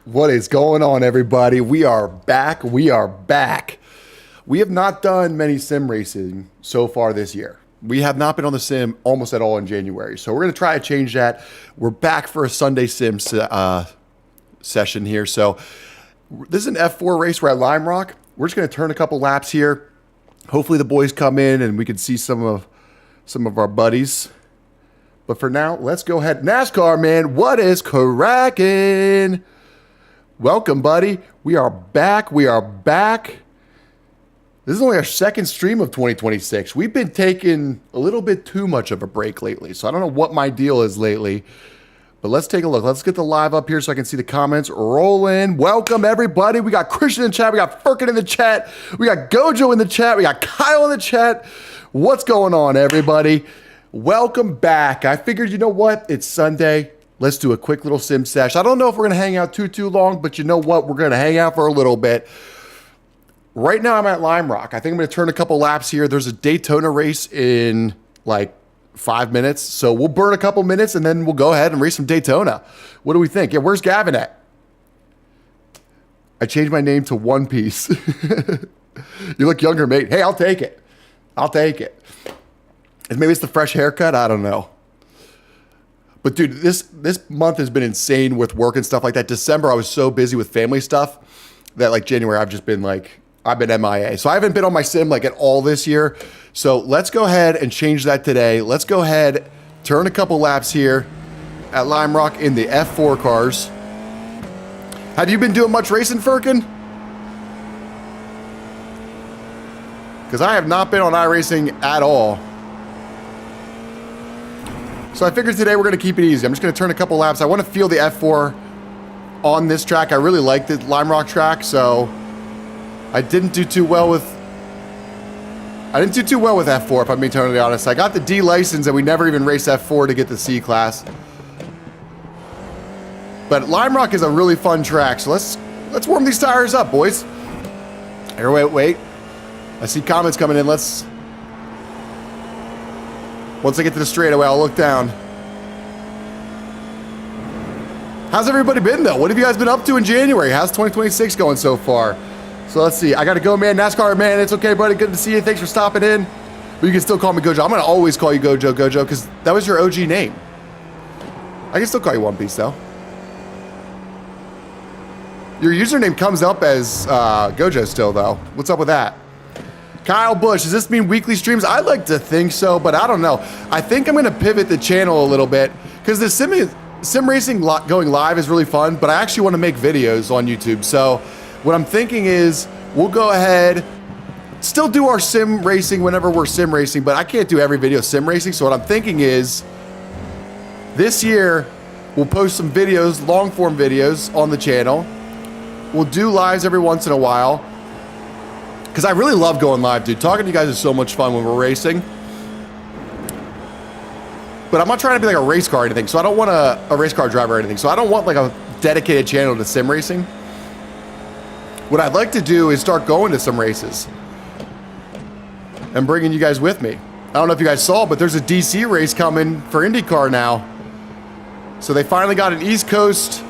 What is going on, everybody? We are back. We are back. We have not done many sim racing so far this year. We have not been on the sim almost at all in January. So we're going to try to change that. We're back for a Sunday sim session here. So this is an F4 race. We're at Lime Rock. We're just going to turn a couple laps here. Hopefully the boys come in and we can see some of our buddies. But for now, let's go ahead. NASCAR, man, what is cracking? Welcome, buddy. We are back. We are back. This is only our second stream of 2026. We've been taking a little bit too much of a break lately, so I don't know what my deal is lately. But let's take a look. Let's get the live up here so I can see the comments roll in. Welcome, everybody. We got Christian in the chat. We got Furkin in the chat. We got Gojo in the chat. We got Kyle in the chat. What's going on, everybody? Welcome back. I figured, you know what? It's Sunday. Let's do a quick little sim sesh. I don't know if we're going to hang out too long, but you know what? We're going to hang out for a little bit. Right now, I'm at Lime Rock. I think I'm going to turn a couple laps here. There's a Daytona race in like 5 minutes. So we'll burn a couple minutes, and then we'll go ahead and race some Daytona. What do we think? Yeah, where's Gavin at? I changed my name to One Piece. You look younger, mate. Hey, I'll take it. I'll take it. Maybe it's the fresh haircut. I don't know. But dude, this month has been insane with work and stuff like that. December, I was so busy with family stuff that like January, I've been MIA. So I haven't been on my sim like at all this year. So let's go ahead and change that today. Let's go ahead, turn a couple laps here at Lime Rock in the F4 cars. Have you been doing much racing, Furkin? Because I have not been on iRacing at all. So I figured today we're going to keep it easy. I'm just going to turn a couple laps. I want to feel the F4 on this track. I really like the Lime Rock track, so I didn't do too well with F4, if I'm being totally honest. I got the D license and we never even raced F4 to get the C class. But Lime Rock is a really fun track, so let's warm these tires up, boys. Here, wait. I see comments coming in. Once I get to the straightaway, I'll look down. How's everybody been, though? What have you guys been up to in January? How's 2026 going so far? So let's see. I got to go, man. NASCAR, man. It's okay, buddy. Good to see you. Thanks for stopping in. But you can still call me Gojo. I'm going to always call you Gojo, because that was your OG name. I can still call you One Piece, though. Your username comes up as Gojo still, though. What's up with that? Kyle Bush, does this mean weekly streams? I'd like to think so, but I don't know. I think I'm going to pivot the channel a little bit because the sim racing going live is really fun, but I actually want to make videos on YouTube. So what I'm thinking is we'll go ahead, still do our sim racing whenever we're sim racing, but I can't do every video sim racing. So what I'm thinking is this year we'll post some videos, long form videos on the channel. We'll do lives every once in a while. Because I really love going live, dude. Talking to you guys is so much fun when we're racing. But I'm not trying to be like a race car or anything. So I don't want a race car driver or anything. So I don't want like a dedicated channel to sim racing. What I'd like to do is start going to some races. And bringing you guys with me. I don't know if you guys saw, but there's a DC race coming for IndyCar now. So they finally got an East Coast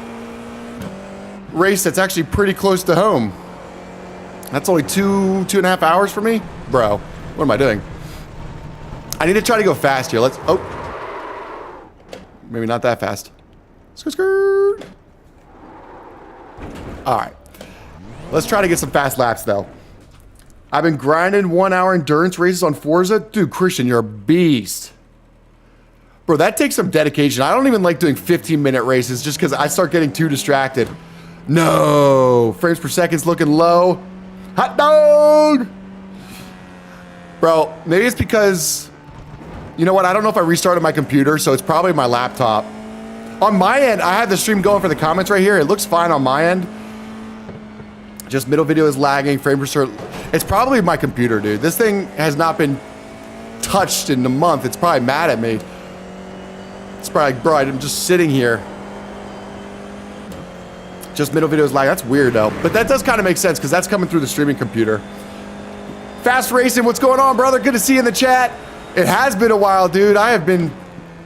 race that's actually pretty close to home. That's only two and a half hours for me? Bro, what am I doing? I need to try to go fast here. Maybe not that fast. Skirt. All right. Let's try to get some fast laps, though. I've been grinding 1 hour endurance races on Forza. Dude, Christian, you're a beast. Bro, that takes some dedication. I don't even like doing 15-minute races just because I start getting too distracted. No. Frames per second's looking low. Hot dog! Bro, maybe it's because, you know what? I don't know if I restarted my computer, so it's probably my laptop. On my end, I had the stream going for the comments right here. It looks fine on my end. Just middle video is lagging, frame per second. It's probably my computer, dude. This thing has not been touched in a month. It's probably mad at me. It's probably like, bro, I'm just sitting here. Just middle videos lag. That's weird though. But that does kind of make sense because that's coming through the streaming computer. Fast Racing, what's going on, brother? Good to see you in the chat. It has been a while, dude. I have been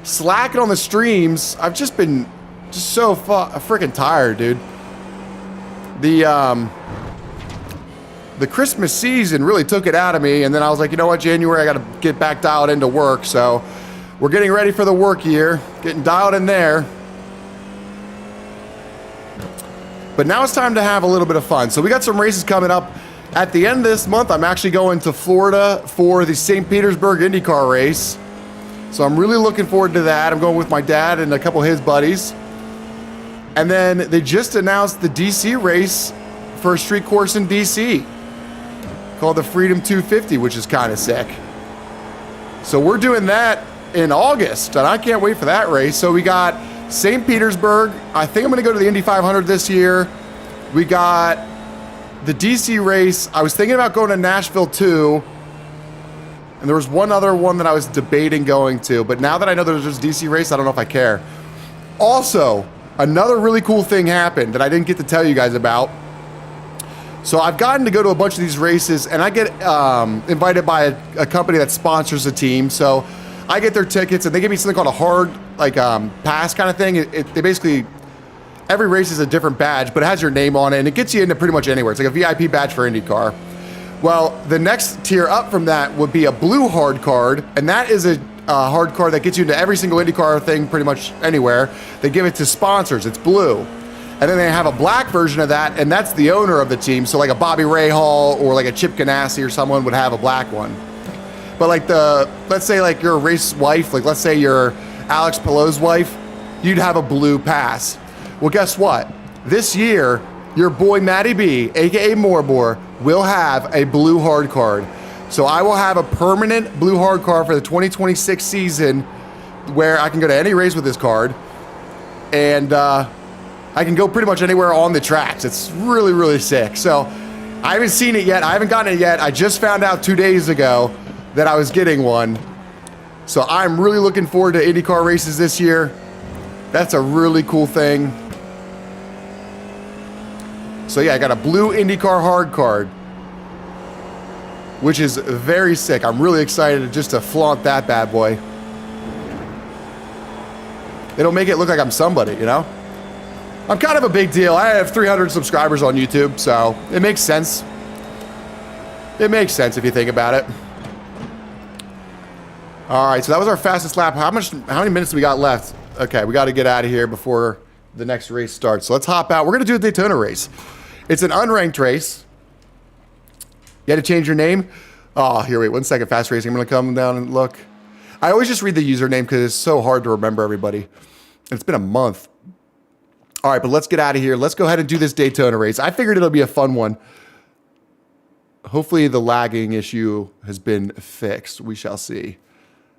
slacking on the streams. I've just been so freaking tired, dude. the Christmas season really took it out of me, and then I was like, you know what, January, I got to get back dialed into work. So we're getting ready for the work year, getting dialed in there. But now it's time to have a little bit of fun. So we got some races coming up. At the end of this month, I'm actually going to Florida for the St. Petersburg IndyCar race. So I'm really looking forward to that. I'm going with my dad and a couple of his buddies. And then they just announced the DC race for a street course in DC called the Freedom 250, which is kind of sick. So we're doing that in August, and I can't wait for that race. So we got St. Petersburg. I think I'm going to go to the Indy 500 this year. We got the DC race. I was thinking about going to Nashville too. And there was one other one that I was debating going to, but now that I know there's this DC race, I don't know if I care. Also, another really cool thing happened that I didn't get to tell you guys about. So I've gotten to go to a bunch of these races, and I get invited by a company that sponsors a team. So I get their tickets, and they give me something called a hard pass kind of thing. They basically, every race is a different badge, but it has your name on it, and it gets you into pretty much anywhere. It's like a VIP badge for IndyCar. Well, the next tier up from that would be a blue hard card, and that is a hard card that gets you into every single IndyCar thing pretty much anywhere. They give it to sponsors. It's blue. And then they have a black version of that, and that's the owner of the team. So like a Bobby Rahal or like a Chip Ganassi or someone would have a black one. But like let's say like you're a race wife, like let's say you're Alex Palou's wife, you'd have a blue pass. Well, guess what? This year, your boy Matty B, aka Morbor, will have a blue hard card. So I will have a permanent blue hard card for the 2026 season where I can go to any race with this card. And I can go pretty much anywhere on the tracks. It's really, really sick. So I haven't seen it yet. I haven't gotten it yet. I just found out 2 days ago that I was getting one. So I'm really looking forward to IndyCar races this year. That's a really cool thing. So yeah, I got a blue IndyCar hard card, which is very sick. I'm really excited just to flaunt that bad boy. It'll make it look like I'm somebody, you know? I'm kind of a big deal. I have 300 subscribers on YouTube, so it makes sense. It makes sense if you think about it. All right, so that was our fastest lap. How many minutes do we got left? Okay, we got to get out of here before the next race starts. So let's hop out. We're going to do a Daytona race. It's an unranked race. You had to change your name? Oh, here, wait 1 second. Fast Racing. I'm going to come down and look. I always just read the username because it's so hard to remember everybody. It's been a month. All right, but let's get out of here. Let's go ahead and do this Daytona race. I figured it'll be a fun one. Hopefully the lagging issue has been fixed. We shall see.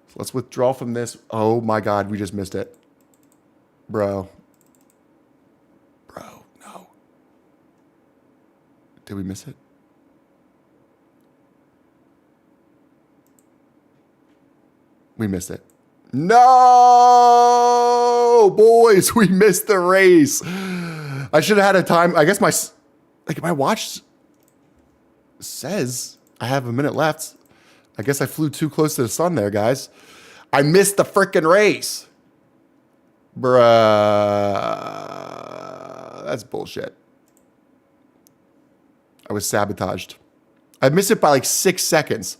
So let's withdraw from this. Oh my God, we just missed it. Bro, no. Did we miss it? We missed it. No, boys, we missed the race. I should have had a time. I guess my watch says I have a minute left. I guess I flew too close to the sun there, guys. I missed the freaking race. Bruh. That's bullshit. I was sabotaged. I missed it by like 6 seconds.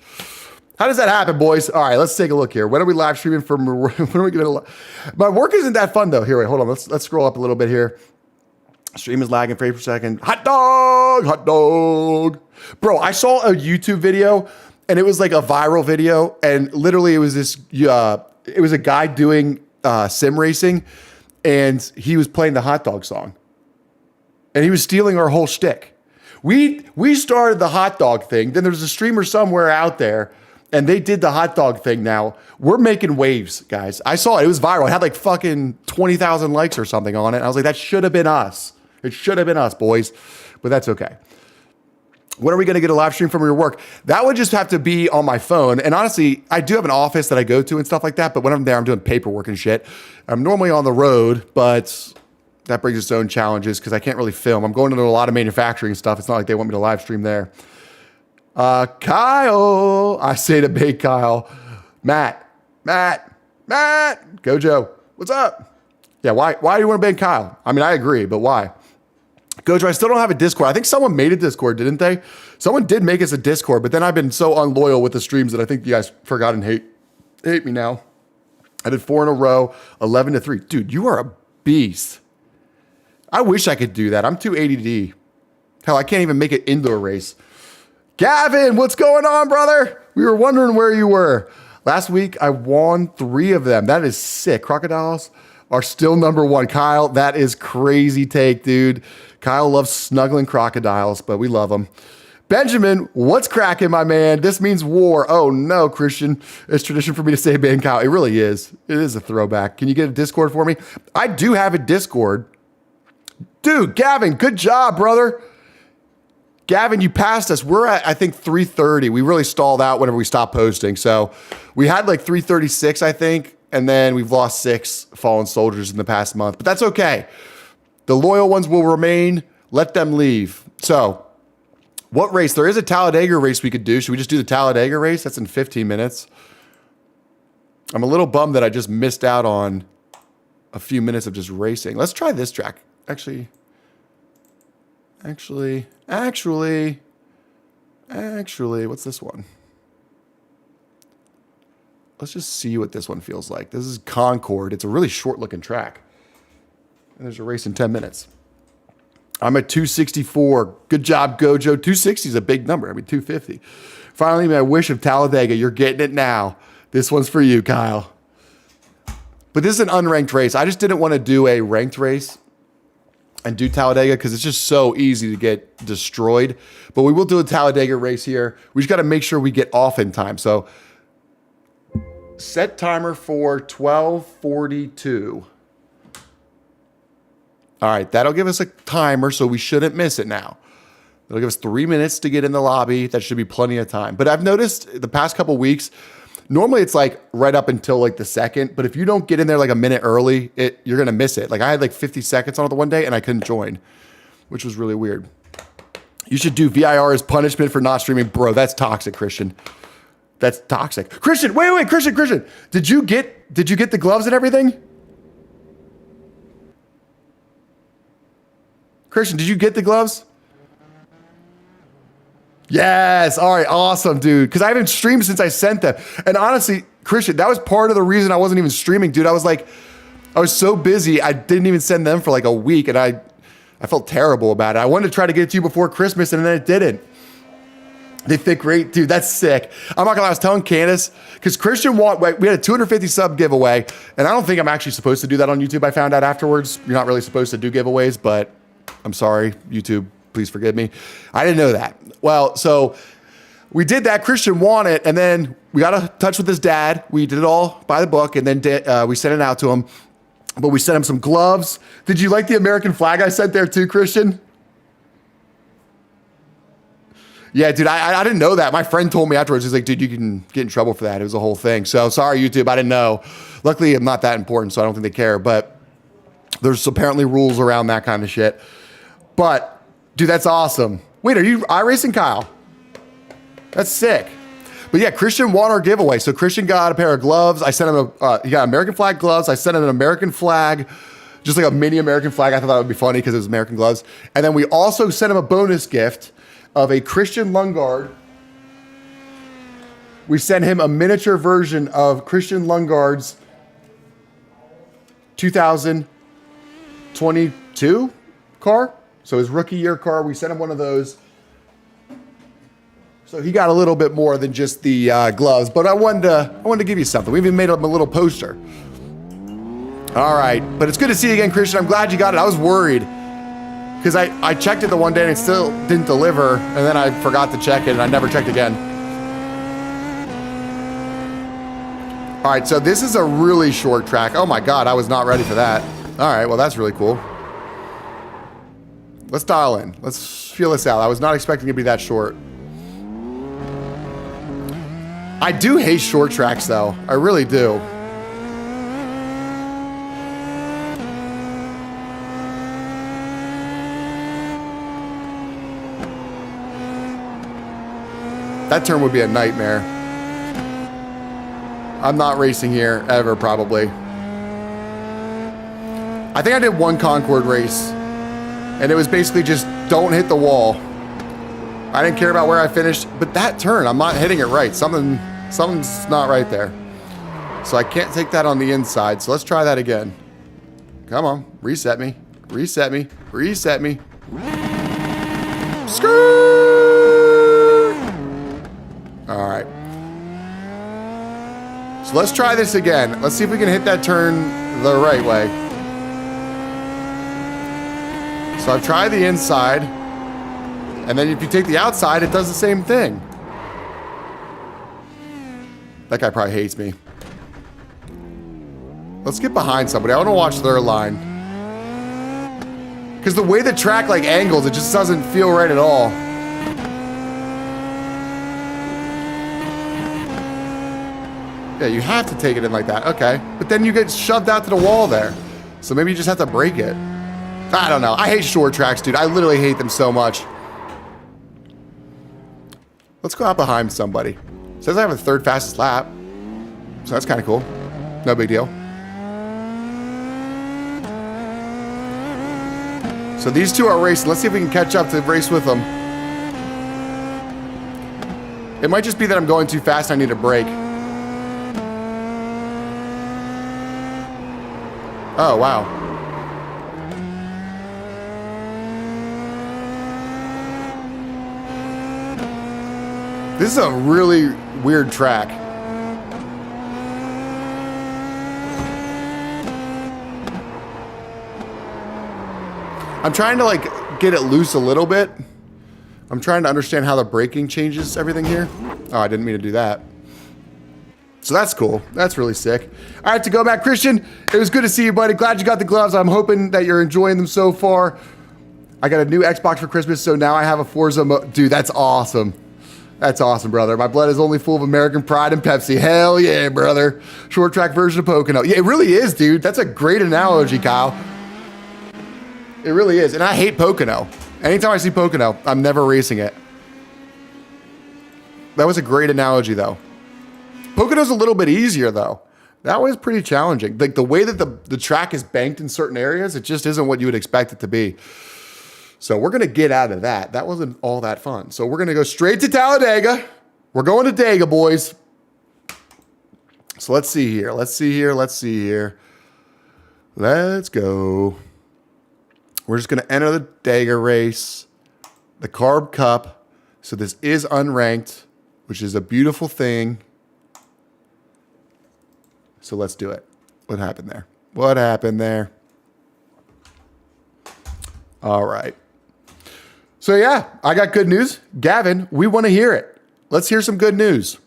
How does that happen, boys? All right, let's take a look here. When are we live streaming from? When are we going to? My work isn't that fun though. Here, wait, hold on. Let's scroll up a little bit here. Stream is lagging frames per second. Hot dog. Bro, I saw a YouTube video and it was like a viral video, and literally it was this. It was a guy doing sim racing, and he was playing the hot dog song, and he was stealing our whole shtick. We started the hot dog thing. Then there's a streamer somewhere out there, and they did the hot dog thing now. We're making waves, guys. I saw it. It was viral. It had like fucking 20,000 likes or something on it. And I was like, that should have been us. It should have been us, boys. But that's okay. When are we going to get a live stream from your work? That would just have to be on my phone. And honestly, I do have an office that I go to and stuff like that. But when I'm there, I'm doing paperwork and shit. I'm normally on the road, but that brings its own challenges because I can't really film. I'm going into a lot of manufacturing stuff. It's not like they want me to live stream there. Kyle, I say to big Kyle, Matt, Gojo, what's up? Yeah, why do you want to ban Kyle? I mean, I agree, but why? Gojo, I still don't have a Discord. I think someone made a Discord, didn't they? Someone did make us a Discord, but then I've been so unloyal with the streams that I think you guys forgot and hate me now. I did 4 in a row, 11-3. Dude, you are a beast. I wish I could do that. I'm too ADD. Hell, I can't even make it into a race. Gavin, what's going on, brother? We were wondering where you were. Last week, I won 3 of them. That is sick. Crocodiles are still number 1. Kyle, that is crazy take, dude. Kyle loves snuggling crocodiles, but we love them. Benjamin, what's cracking, my man? This means war. Oh, no, Christian. It's tradition for me to say ban Kyle. It really is. It is a throwback. Can you get a Discord for me? I do have a Discord. Dude, Gavin, good job, brother. Gavin, you passed us. We're at, I think, 330. We really stalled out whenever we stopped posting. So we had like 336, I think, and then we've lost 6 fallen soldiers in the past month. But that's okay. The loyal ones will remain. Let them leave. So what race? There is a Talladega race we could do. Should we just do the Talladega race? That's in 15 minutes. I'm a little bummed that I just missed out on a few minutes of just racing. Let's try this track. Actually, what's this one? Let's just see what this one feels like. This is Concord. It's a really short looking track. And there's a race in 10 minutes. I'm at 264. Good job, Gojo. 260 is a big number. I mean, 250. Finally, my wish of Talladega. You're getting it now. This one's for you, Kyle. But this is an unranked race. I just didn't want to do a ranked race and do Talladega because it's just so easy to get destroyed. But we will do a Talladega race here. We just got to make sure we get off in time. So set timer for 12:42. All right, that'll give us a timer, so we shouldn't miss it now. It'll give us 3 minutes to get in the lobby. That should be plenty of time. But I've noticed the past couple weeks, normally it's like right up until like the second, but if you don't get in there like a minute early, you're going to miss it. Like I had like 50 seconds on it the one day and I couldn't join, which was really weird. You should do VIR as punishment for not streaming. Bro, that's toxic, Christian. That's toxic. Christian, wait, Christian. Did you get the gloves and everything? Christian, did you get the gloves? Yes. All right. Awesome, dude. Because I haven't streamed since I sent them. And honestly, Christian, that was part of the reason I wasn't even streaming, dude. I was so busy. I didn't even send them for like a week. And I felt terrible about it. I wanted to try to get it to you before Christmas and then it didn't. They fit great. Dude, that's sick. I'm not gonna lie, I was telling Candace, because Christian we had a 250 sub giveaway. And I don't think I'm actually supposed to do that on YouTube. I found out afterwards. You're not really supposed to do giveaways, but I'm sorry, YouTube. Please forgive me. I didn't know that. Well, so we did that. Christian won it. And then we got in touch with his dad. We did it all by the book. And then we sent it out to him. But we sent him some gloves. Did you like the American flag I sent there too, Christian? Yeah, dude, I didn't know that. My friend told me afterwards. He's like, dude, you can get in trouble for that. It was a whole thing. So sorry, YouTube. I didn't know. Luckily, I'm not that important, so I don't think they care. But there's apparently rules around that kind of shit. But, dude, that's awesome. Wait, are you iRacing Kyle? That's sick. But yeah, Christian won our giveaway. So Christian got a pair of gloves. I sent him he got American flag gloves. I sent him an American flag, just like a mini American flag. I thought that would be funny because it was American gloves. And then we also sent him a bonus gift of a Christian Lundgaard. We sent him a miniature version of Christian Lundgaard's 2022 car. So his rookie year car, we sent him one of those. So he got a little bit more than just the gloves, but I wanted to give you something. We even made him a little poster. All right, but it's good to see you again, Christian. I'm glad you got it. I was worried because I checked it the one day and it still didn't deliver, and then I forgot to check it and I never checked again. All right, so this is a really short track. Oh my God, I was not ready for that. All right, well, that's really cool. Let's dial in. Let's feel this out. I was not expecting it to be that short. I do hate short tracks, though. I really do. That turn would be a nightmare. I'm not racing here ever, probably. I think I did one Concord race. And it was basically just don't hit the wall. I didn't care about where I finished, but that turn, I'm not hitting it right. Something's not right there. So I can't take that on the inside. So let's try that again. Come on, reset me, reset me, reset me. Skirt! All right. So let's try this again. Let's see if we can hit that turn the right way. So I've tried the inside, and then if you take the outside, it does the same thing. That guy probably hates me. Let's get behind somebody. I want to watch their line. Because the way the track like angles, it just doesn't feel right at all. Yeah, you have to take it in like that. Okay. But then you get shoved out to the wall there. So maybe you just have to break it. I don't know. I hate short tracks, dude. I literally hate them so much. Let's go out behind somebody. It says I have a third fastest lap. So that's kind of cool. No big deal. So these two are racing. Let's see if we can catch up to race with them. It might just be that I'm going too fast and I need a break. Oh, wow. This is a really weird track. I'm trying to like get it loose a little bit. I'm trying to understand how the braking changes everything here. Oh, I didn't mean to do that. So that's cool. That's really sick. All right, to go back, Christian, it was good to see you, buddy. Glad you got the gloves. I'm hoping that you're enjoying them so far. I got a new Xbox for Christmas, so now I have a Forza dude, that's awesome. That's awesome, brother. My blood is only full of American pride and Pepsi. Hell yeah, brother. Short track version of Pocono. Yeah, it really is, dude. That's a great analogy, Kyle. It really is. And I hate Pocono. Anytime I see Pocono, I'm never racing it. That was a great analogy, though. Pocono's a little bit easier, though. That was pretty challenging. Like, the way that the track is banked in certain areas, it just isn't what you would expect it to be. So we're going to get out of that. That wasn't all that fun. So we're going to go straight to Talladega. We're going to Dega, boys. So let's see here. Let's see here. Let's see here. Let's go. We're just going to enter the Dega race, the Carb Cup. So this is unranked, which is a beautiful thing. So let's do it. What happened there? What happened there? All right. So yeah, I got good news. Gavin, we want to hear it. Let's hear some good news.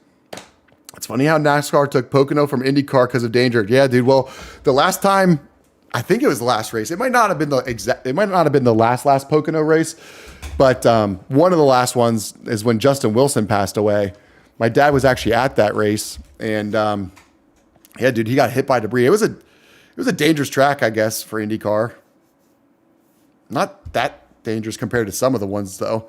It's funny how NASCAR took Pocono from IndyCar because of danger. Yeah, dude. Well, the last time, I think it was the last race. It might not have been the last Pocono race, but one of the last ones is when Justin Wilson passed away. My dad was actually at that race, and yeah, dude, he got hit by debris. It was a dangerous track, I guess, for IndyCar. Not that dangerous compared to some of the ones, though.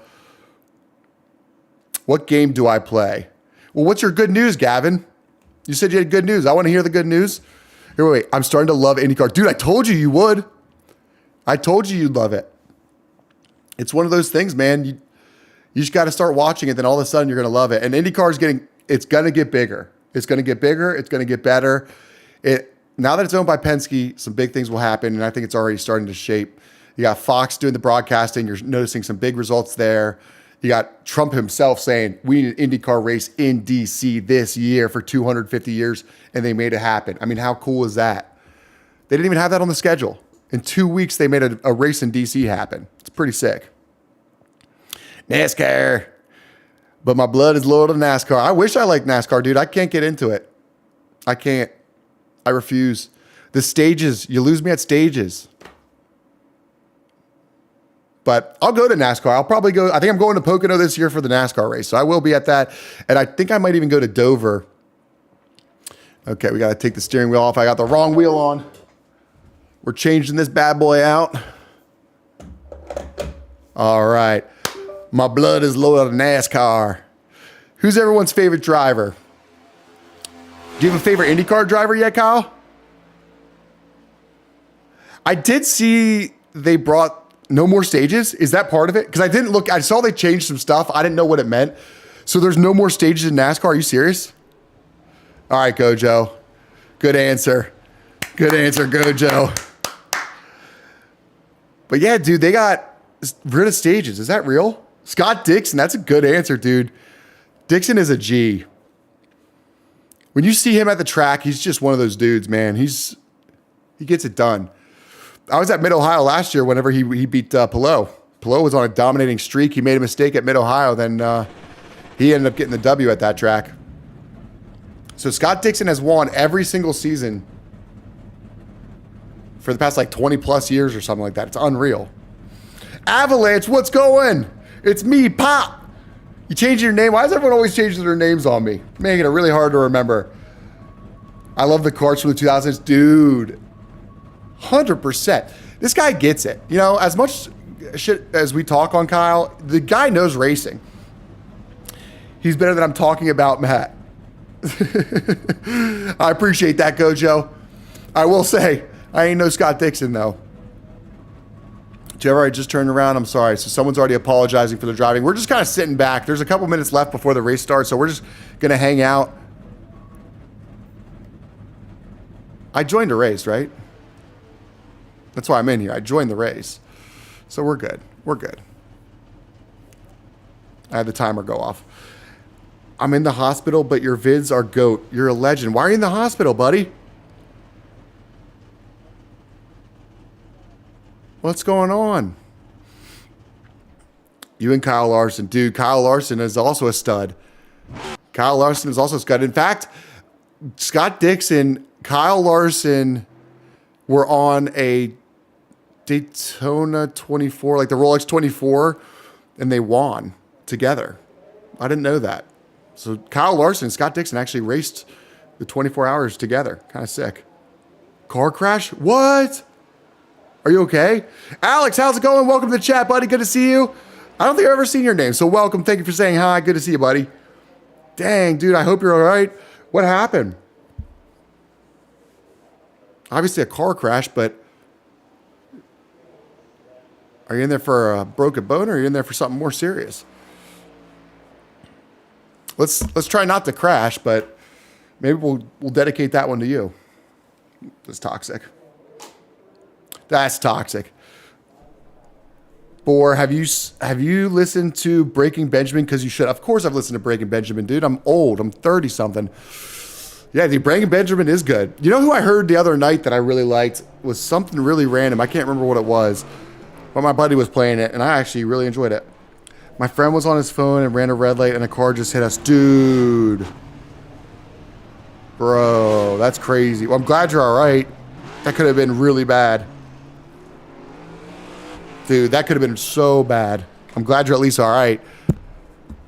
What game do I play? Well, what's your good news, Gavin? You said you had good news. I want to hear the good news. Here, wait. I'm starting to love IndyCar. Dude, I told you would. I told you you'd love it. It's one of those things, man. You just got to start watching it. Then all of a sudden, you're going to love it. And IndyCar is it's going to get bigger. It's going to get bigger. It's going to get better. Now that it's owned by Penske, some big things will happen. And I think it's already starting to shape. You got Fox doing the broadcasting. You're noticing some big results there. You got Trump himself saying, we need an IndyCar race in DC this year for 250 years, and they made it happen. I mean, how cool is that? They didn't even have that on the schedule. In 2 weeks, they made a race in DC happen. It's pretty sick. NASCAR. But my blood is loyal to NASCAR. I wish I liked NASCAR, dude. I can't get into it. I can't. I refuse. The stages, you lose me at stages. But I'll go to NASCAR. I'll probably go. I think I'm going to Pocono this year for the NASCAR race. So I will be at that. And I think I might even go to Dover. Okay, we got to take the steering wheel off. I got the wrong wheel on. We're changing this bad boy out. All right. My blood is loyal to NASCAR. Who's everyone's favorite driver? Do you have a favorite IndyCar driver yet, Kyle? I did see they brought No more stages? Is that part of it? Because I didn't look. I saw they changed some stuff. I didn't know what it meant. So there's no more stages in NASCAR? Are you serious? All right, Gojo. Good answer. Good answer, Gojo. But yeah, dude, they got rid of stages. Is that real? Scott Dixon, that's a good answer, dude. Dixon is a G. When you see him at the track, he's just one of those dudes, man. He gets it done. I was at Mid-Ohio last year whenever he beat Pillow. Pillow was on a dominating streak. He made a mistake at Mid-Ohio. Then he ended up getting the W at that track. So Scott Dixon has won every single season for the past like 20 plus years or something like that. It's unreal. Avalanche, what's going? It's me, Pop. You changing your name? Why does everyone always change their names on me? Making it really hard to remember. I love the cards from the 2000s. Dude, 100%. This guy gets it. You know, as much shit as we talk on Kyle, the guy knows racing. He's better than I'm talking about Matt. I appreciate that, Gojo. I will say, I ain't no Scott Dixon, though. Trevor, I just turned around. I'm sorry. So someone's already apologizing for the driving. We're just kind of sitting back. There's a couple minutes left before the race starts, so we're just going to hang out. I joined a race, right? That's why I'm in here. I joined the race. So we're good. We're good. I had the timer go off. I'm in the hospital, but your vids are GOAT. You're a legend. Why are you in the hospital, buddy? What's going on? You and Kyle Larson. Dude, Kyle Larson is also a stud. Kyle Larson is also a stud. In fact, Scott Dixon, Kyle Larson were on a Daytona 24, like the Rolex 24, and they won together. I didn't know that. So Kyle Larson and Scott Dixon actually raced the 24 hours together. Kind of sick. Car crash? What? Are you okay? Alex, how's it going? Welcome to the chat, buddy. Good to see you. I don't think I've ever seen your name, so welcome. Thank you for saying hi. Good to see you, buddy. Dang, dude, I hope you're all right. What happened? Obviously a car crash, but are you in there for a broken bone or are you in there for something more serious? Let's try not to crash, but maybe we'll dedicate that one to you. That's toxic. That's toxic. Or have you listened to Breaking Benjamin? Because you should. Of course I've listened to Breaking Benjamin, dude. I'm old. I'm 30 something. Yeah, dude, Breaking Benjamin is good. You know who I heard the other night that I really liked was something really random. I can't remember what it was, but my buddy was playing it and I actually really enjoyed it. My friend was on his phone and ran a red light and a car just hit us. Dude. Bro, that's crazy. Well, I'm glad you're all right. That could have been really bad. Dude, that could have been so bad. I'm glad you're at least all right.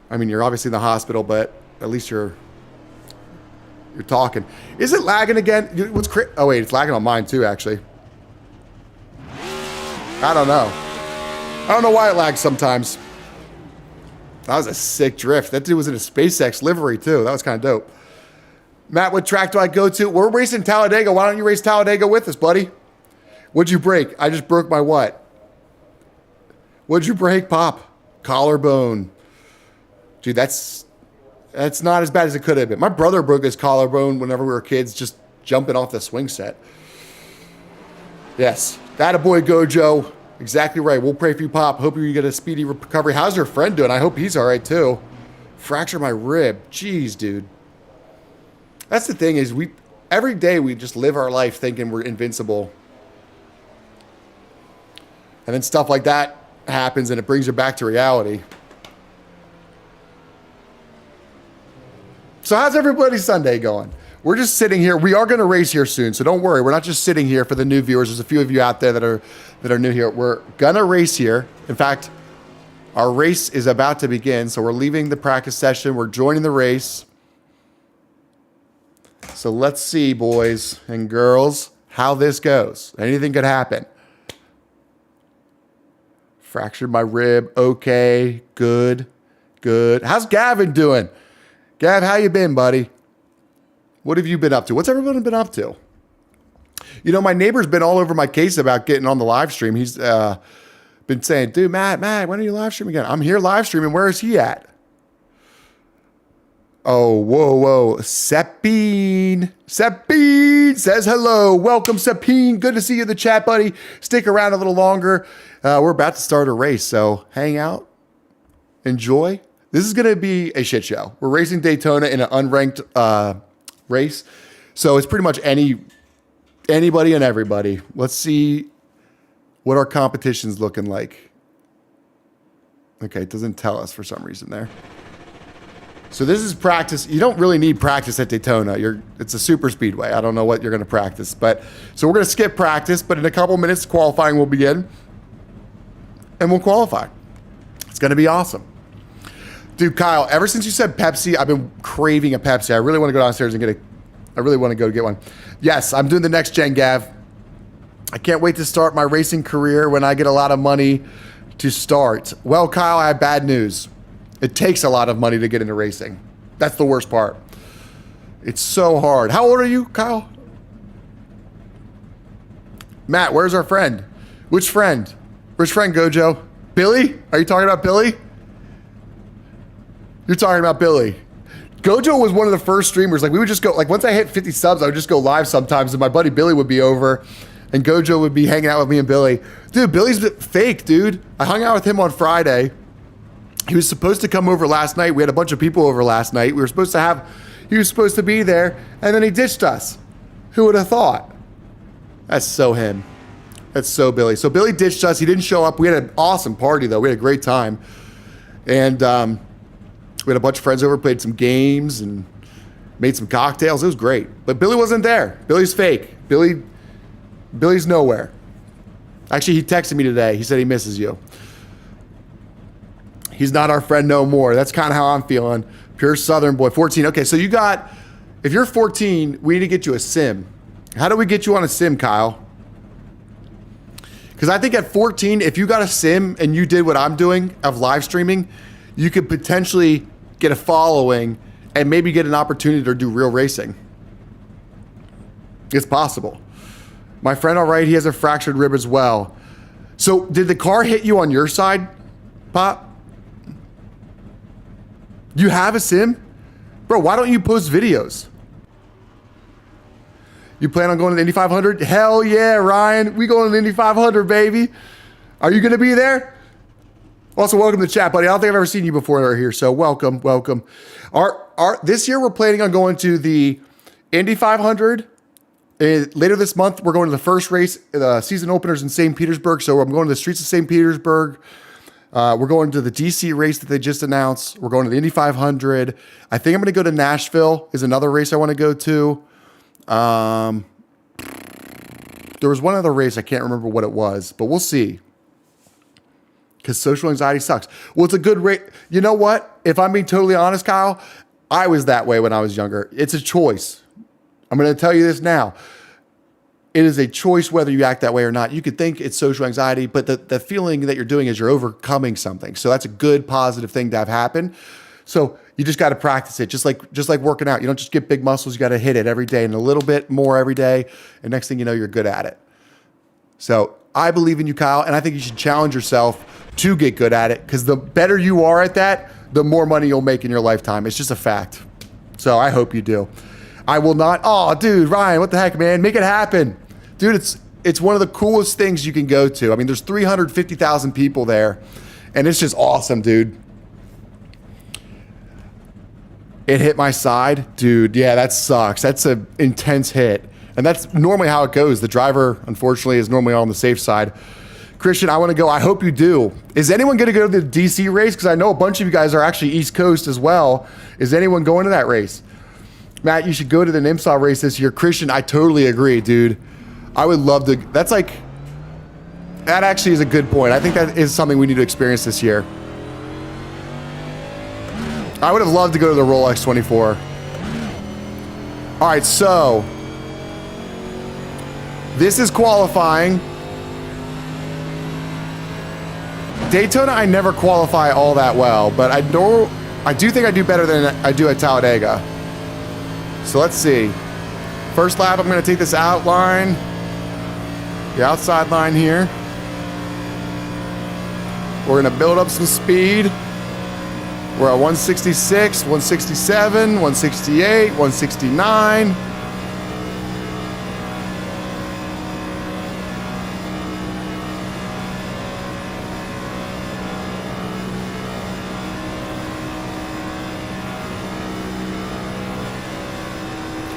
I mean, you're obviously in the hospital, but at least you're talking. Is it lagging again? What's oh, wait, it's lagging on mine too, actually. I don't know. I don't know why it lags sometimes. That was a sick drift. That dude was in a SpaceX livery, too. That was kind of dope. Matt, what track do I go to? We're racing Talladega. Why don't you race Talladega with us, buddy? What'd you break? I just broke my what? What'd you break, Pop? Collarbone. Dude, that's not as bad as it could have been. My brother broke his collarbone whenever we were kids, just jumping off the swing set. Yes. Attaboy, Gojo. Exactly right. We'll pray for you, Pop. Hope you get a speedy recovery. How's your friend doing? I hope he's all right, too. Fracture my rib. Jeez, dude. That's the thing is every day we just live our life thinking we're invincible. And then stuff like that happens and it brings you back to reality. So how's everybody's Sunday going? We're just sitting here. We are going to race here soon, so don't worry. We're not just sitting here for the new viewers. There's a few of you out there that are new here. We're going to race here. In fact, our race is about to begin, so we're leaving the practice session. We're joining the race. So let's see, boys and girls, how this goes. Anything could happen. Fractured my rib. Okay, good. How's Gavin doing? Gav, how you been, buddy? What have you been up to? What's everyone been up to? You know, my neighbor's been all over my case about getting on the live stream. He's, but been saying, dude, Matt, when are you live streaming again? I'm here live streaming. Where is he at? Oh, whoa. Sepine says hello. Welcome, Sepine. Good to see you in the chat, buddy. Stick around a little longer. We're about to start a race, so hang out. Enjoy. This is going to be a shit show. We're racing Daytona in an unranked race. So it's pretty much anybody and everybody. Let's see what our competition's looking like. Okay, it doesn't tell us for some reason there. So this is practice. You don't really need practice at Daytona. It's a super speedway. I don't know what you're going to practice. So we're going to skip practice, but in a couple minutes, qualifying will begin. And we'll qualify. It's going to be awesome. Dude, Kyle, ever since you said Pepsi, I've been craving a Pepsi. I really want to go downstairs and I really want to go get one. Yes, I'm doing the next gen, Gav. I can't wait to start my racing career when I get a lot of money to start. Well, Kyle, I have bad news. It takes a lot of money to get into racing. That's the worst part. It's so hard. How old are you, Kyle? Matt, where's our friend? Which friend? Which friend, Gojo? Billy? Are you talking about Billy? You're talking about Billy. Gojo was one of the first streamers. Like, we would just go, like, once I hit 50 subs, I would just go live sometimes, and my buddy Billy would be over, and Gojo would be hanging out with me and Billy. Dude, Billy's fake, dude. I hung out with him on Friday. He was supposed to come over last night. We had a bunch of people over last night. He was supposed to be there, and then he ditched us. Who would have thought? That's so him. That's so Billy. So Billy ditched us. He didn't show up. We had an awesome party, though. We had a great time. And we had a bunch of friends over, played some games, and made some cocktails. It was great. But Billy wasn't there. Billy's fake. Billy's nowhere. Actually, he texted me today. He said he misses you. He's not our friend no more. That's kind of how I'm feeling. Pure Southern boy. 14. Okay, so if you're 14, we need to get you a sim. How do we get you on a sim, Kyle? Because I think at 14, if you got a sim and you did what I'm doing of live streaming, you could potentially get a following and maybe get an opportunity to do real racing. It's possible. My friend, all right, he has a fractured rib as well. So did the car hit you on your side, Pop? You have a sim? Bro, why don't you post videos? You plan on going to the Indy 500? Hell yeah, Ryan. We going to the Indy 500, baby. Are you going to be there? Also, welcome to the chat, buddy. I don't think I've ever seen you before here, so welcome. This year, we're planning on going to the Indy 500. Later this month, we're going to the first race, the season openers in St. Petersburg. So I'm going to the streets of St. Petersburg. We're going to the DC race that they just announced. We're going to the Indy 500. I think I'm going to go to Nashville is another race I want to go to. There was one other race. I can't remember what it was, but we'll see. Because social anxiety sucks. Well, it's a good race. You know what? If I'm being totally honest, Kyle, I was that way when I was younger. It's a choice. I'm going to tell you this now. It is a choice whether you act that way or not. You could think it's social anxiety, but the feeling that you're doing is you're overcoming something. So that's a good, positive thing to have happen. So you just got to practice it, just like working out. You don't just get big muscles. You got to hit it every day and a little bit more every day. And next thing you know, you're good at it. So I believe in you, Kyle, and I think you should challenge yourself to get good at it, because the better you are at that, the more money you'll make in your lifetime. It's just a fact. So I hope you do. I will not. Oh, dude, Ryan, what the heck, man? Make it happen. Dude, it's one of the coolest things you can go to. I mean, there's 350,000 people there, and it's just awesome, dude. It hit my side. Dude, yeah, that sucks. That's an intense hit. And that's normally how it goes. The driver, unfortunately, is normally on the safe side. Christian, I want to go. I hope you do. Is anyone going to go to the DC race? Because I know a bunch of you guys are actually East Coast as well. Is anyone going to that race? Matt, you should go to the NIMSA race this year. Christian, I totally agree, dude. I would love to. That actually is a good point. I think that is something we need to experience this year. I would have loved to go to the Rolex 24. All right, so this is qualifying. Daytona, I never qualify all that well, but I do think I do better than I do at Talladega. So let's see. First lap, I'm going to take this outline, the outside line here. We're gonna build up some speed. We're at 166, 167, 168, 169.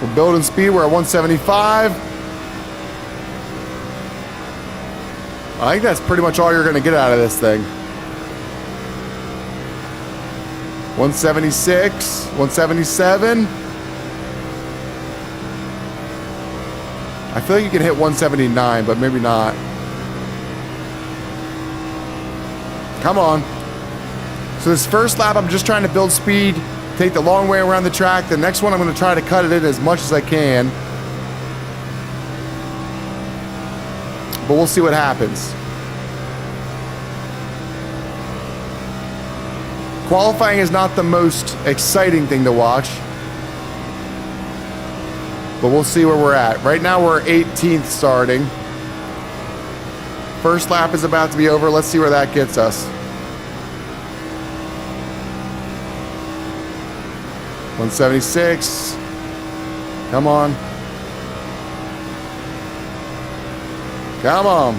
We're building speed. We're at 175. I think that's pretty much all you're going to get out of this thing. 176, 177. I feel like you can hit 179, but maybe not. Come on. So this first lap, I'm just trying to build speed, take the long way around the track. The next one, I'm going to try to cut it in as much as I can. But we'll see what happens. Qualifying is not the most exciting thing to watch. But we'll see where we're at. Right now we're 18th starting. First lap is about to be over. Let's see where that gets us. 176. Come on. Come on.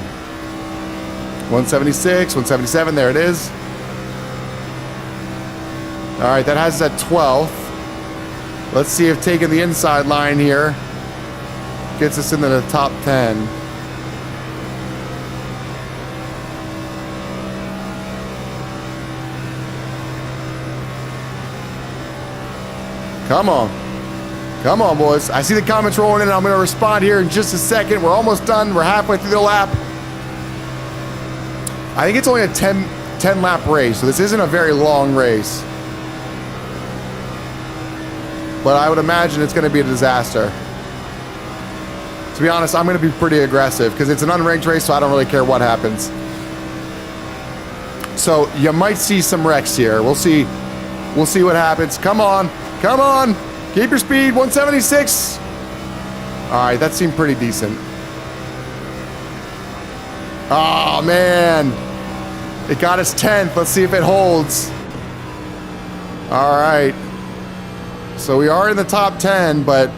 176, 177, there it is. All right, that has us at 12th. Let's see if taking the inside line here gets us into the top 10. Come on. Come on, boys. I see the comments rolling in. I'm going to respond here in just a second. We're almost done. We're halfway through the lap. I think it's only a 10 lap race, so this isn't a very long race. But I would imagine it's going to be a disaster. To be honest, I'm going to be pretty aggressive because it's an unranked race, so I don't really care what happens. So you might see some wrecks here. We'll see. We'll see what happens. Come on. Come on. Keep your speed. 176. All right, that seemed pretty decent. Oh, man. It got us 10th. Let's see if it holds. All right. So we are in the top 10, but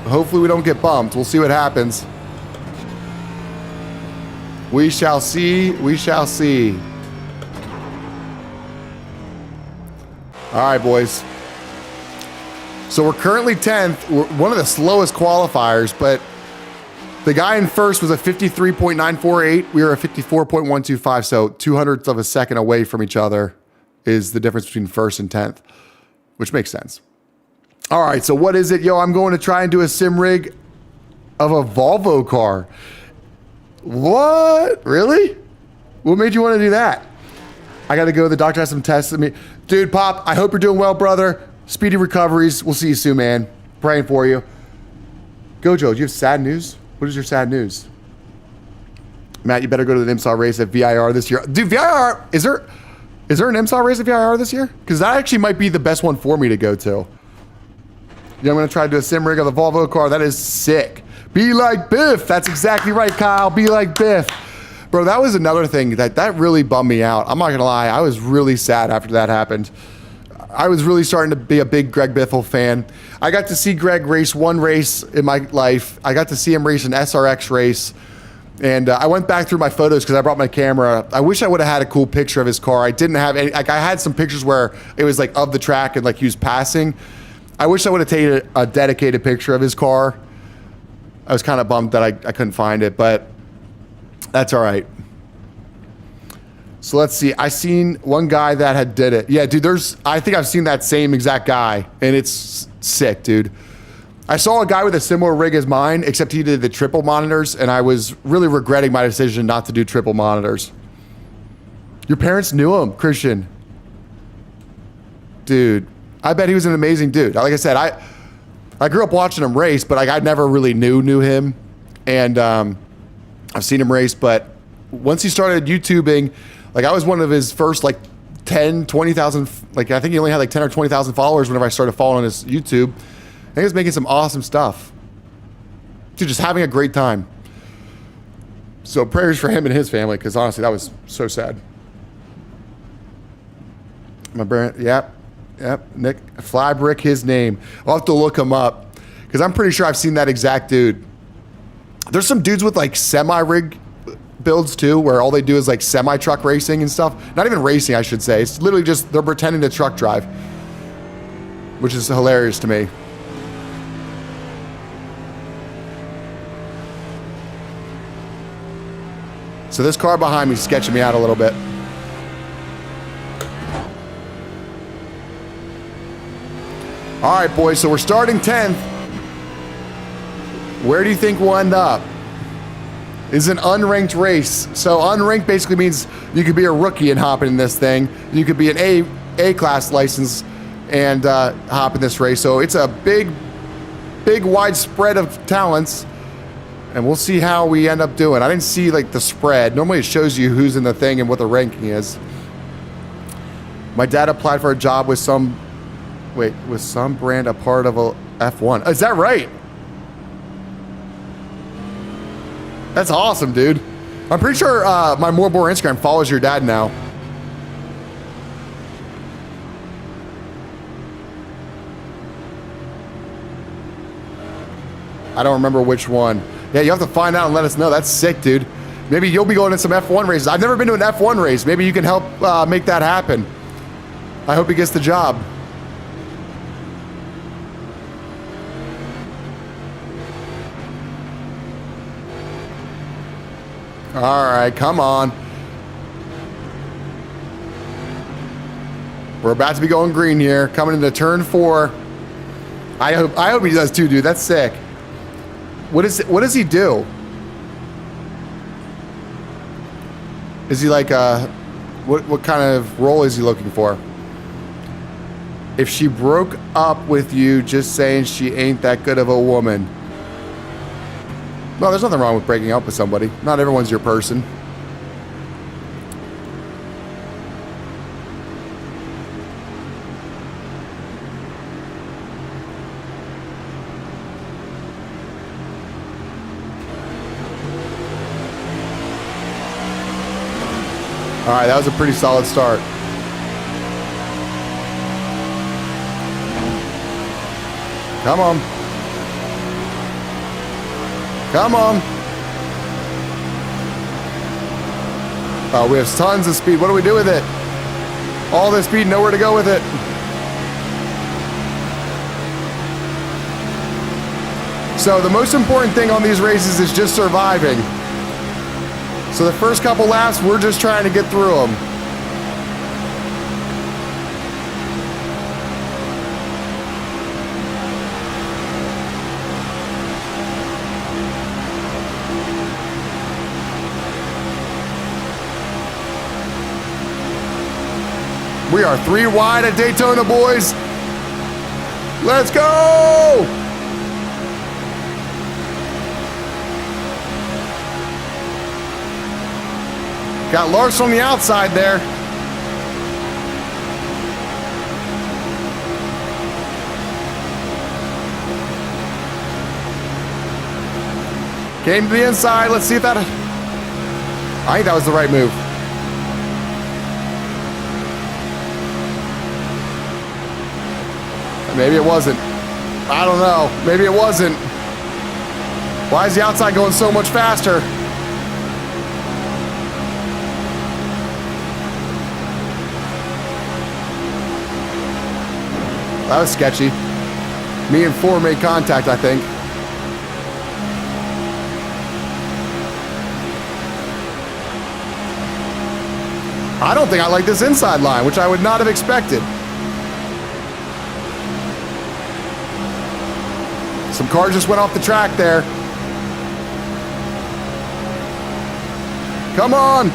hopefully we don't get bumped. We'll see what happens. We shall see. We shall see. All right, boys. So we're currently 10th. We're one of the slowest qualifiers, but the guy in first was a 53.948. We were a 54.125, so 200ths of a second away from each other is the difference between first and 10th, which makes sense. All right, so what is it? Yo, I'm going to try and do a sim rig of a Volvo car. What? Really? What made you want to do that? I got to go. The doctor has some tests at me. Dude, Pop, I hope you're doing well, brother. Speedy recoveries. We'll see you soon, man. Praying for you. Gojo, do you have sad news? What is your sad news? Matt, you better go to the IMSA race at VIR this year. Dude, VIR, is there an IMSA race at VIR this year? Because that actually might be the best one for me to go to. Yeah, I'm going to try to do a sim rig of the Volvo car. That is sick. Be like Biff. That's exactly right, Kyle. Be like Biff. Bro, that was another thing that really bummed me out. I'm not going to lie. I was really sad after that happened. I was really starting to be a big Greg Biffle fan. I got to see Greg race one race in my life. I got to see him race an SRX race. And I went back through my photos because I brought my camera. I wish I would have had a cool picture of his car. I didn't have any. Like, I had some pictures where it was like of the track and like he was passing. I wish I would have taken a dedicated picture of his car. I was kind of bummed that I couldn't find it, but that's all right. So let's see. I seen one guy that had did it. Yeah, dude, I think I've seen that same exact guy, and it's sick, dude. I saw a guy with a similar rig as mine, except he did the triple monitors, and I was really regretting my decision not to do triple monitors. Your parents knew him, Christian. Dude, I bet he was an amazing dude. Like I said, I grew up watching him race, but like I never really knew him. And I've seen him race, but once he started YouTubing, like I was one of his first like 10, 20,000, like I think he only had like 10 or 20,000 followers whenever I started following his YouTube. And he was making some awesome stuff. Dude, just having a great time. So prayers for him and his family, because honestly, that was so sad. My brand, yep. Nick Flybrick, his name. I'll have to look him up because I'm pretty sure I've seen that exact dude. There's some dudes with like semi-rig builds too, where all they do is like semi-truck racing and stuff. Not even racing, I should say. It's literally just they're pretending to truck drive, which is hilarious to me. So this car behind me is sketching me out a little bit. All right, boys, so we're starting 10th. Where do you think we'll end up? It's an unranked race. So unranked basically means you could be a rookie and hop in this thing. You could be an A-class license and hop in this race. So it's a big wide spread of talents. And we'll see how we end up doing. I didn't see like the spread. Normally it shows you who's in the thing and what the ranking is. My dad applied for a job with some brand a part of a F1. Is that right? That's awesome, dude. I'm pretty sure my More Bore Instagram follows your dad now. I don't remember which one. Yeah, you have to find out and let us know. That's sick, dude. Maybe you'll be going in some F1 races. I've never been to an F1 race. Maybe you can help make that happen. I hope he gets the job. All right, come on. We're about to be going green here, coming into turn 4. I hope he does too, dude. That's sick. What does he do? Is he like what kind of role is he looking for? If she broke up with you, just saying she ain't that good of a woman. Well, there's nothing wrong with breaking up with somebody. Not everyone's your person. All right, that was a pretty solid start. Come on. Come on. Oh, we have tons of speed. What do we do with it? All this speed, nowhere to go with it. So the most important thing on these races is just surviving. So the first couple laps, we're just trying to get through them. We are 3 wide at Daytona, boys. Let's go! Got Larson on the outside there. Came to the inside. Let's see if that... I think that was the right move. Maybe it wasn't. I don't know. Maybe it wasn't. Why is the outside going so much faster? That was sketchy. Me and 4 made contact, I think. I don't think I like this inside line, which I would not have expected. Some cars just went off the track there. Come on.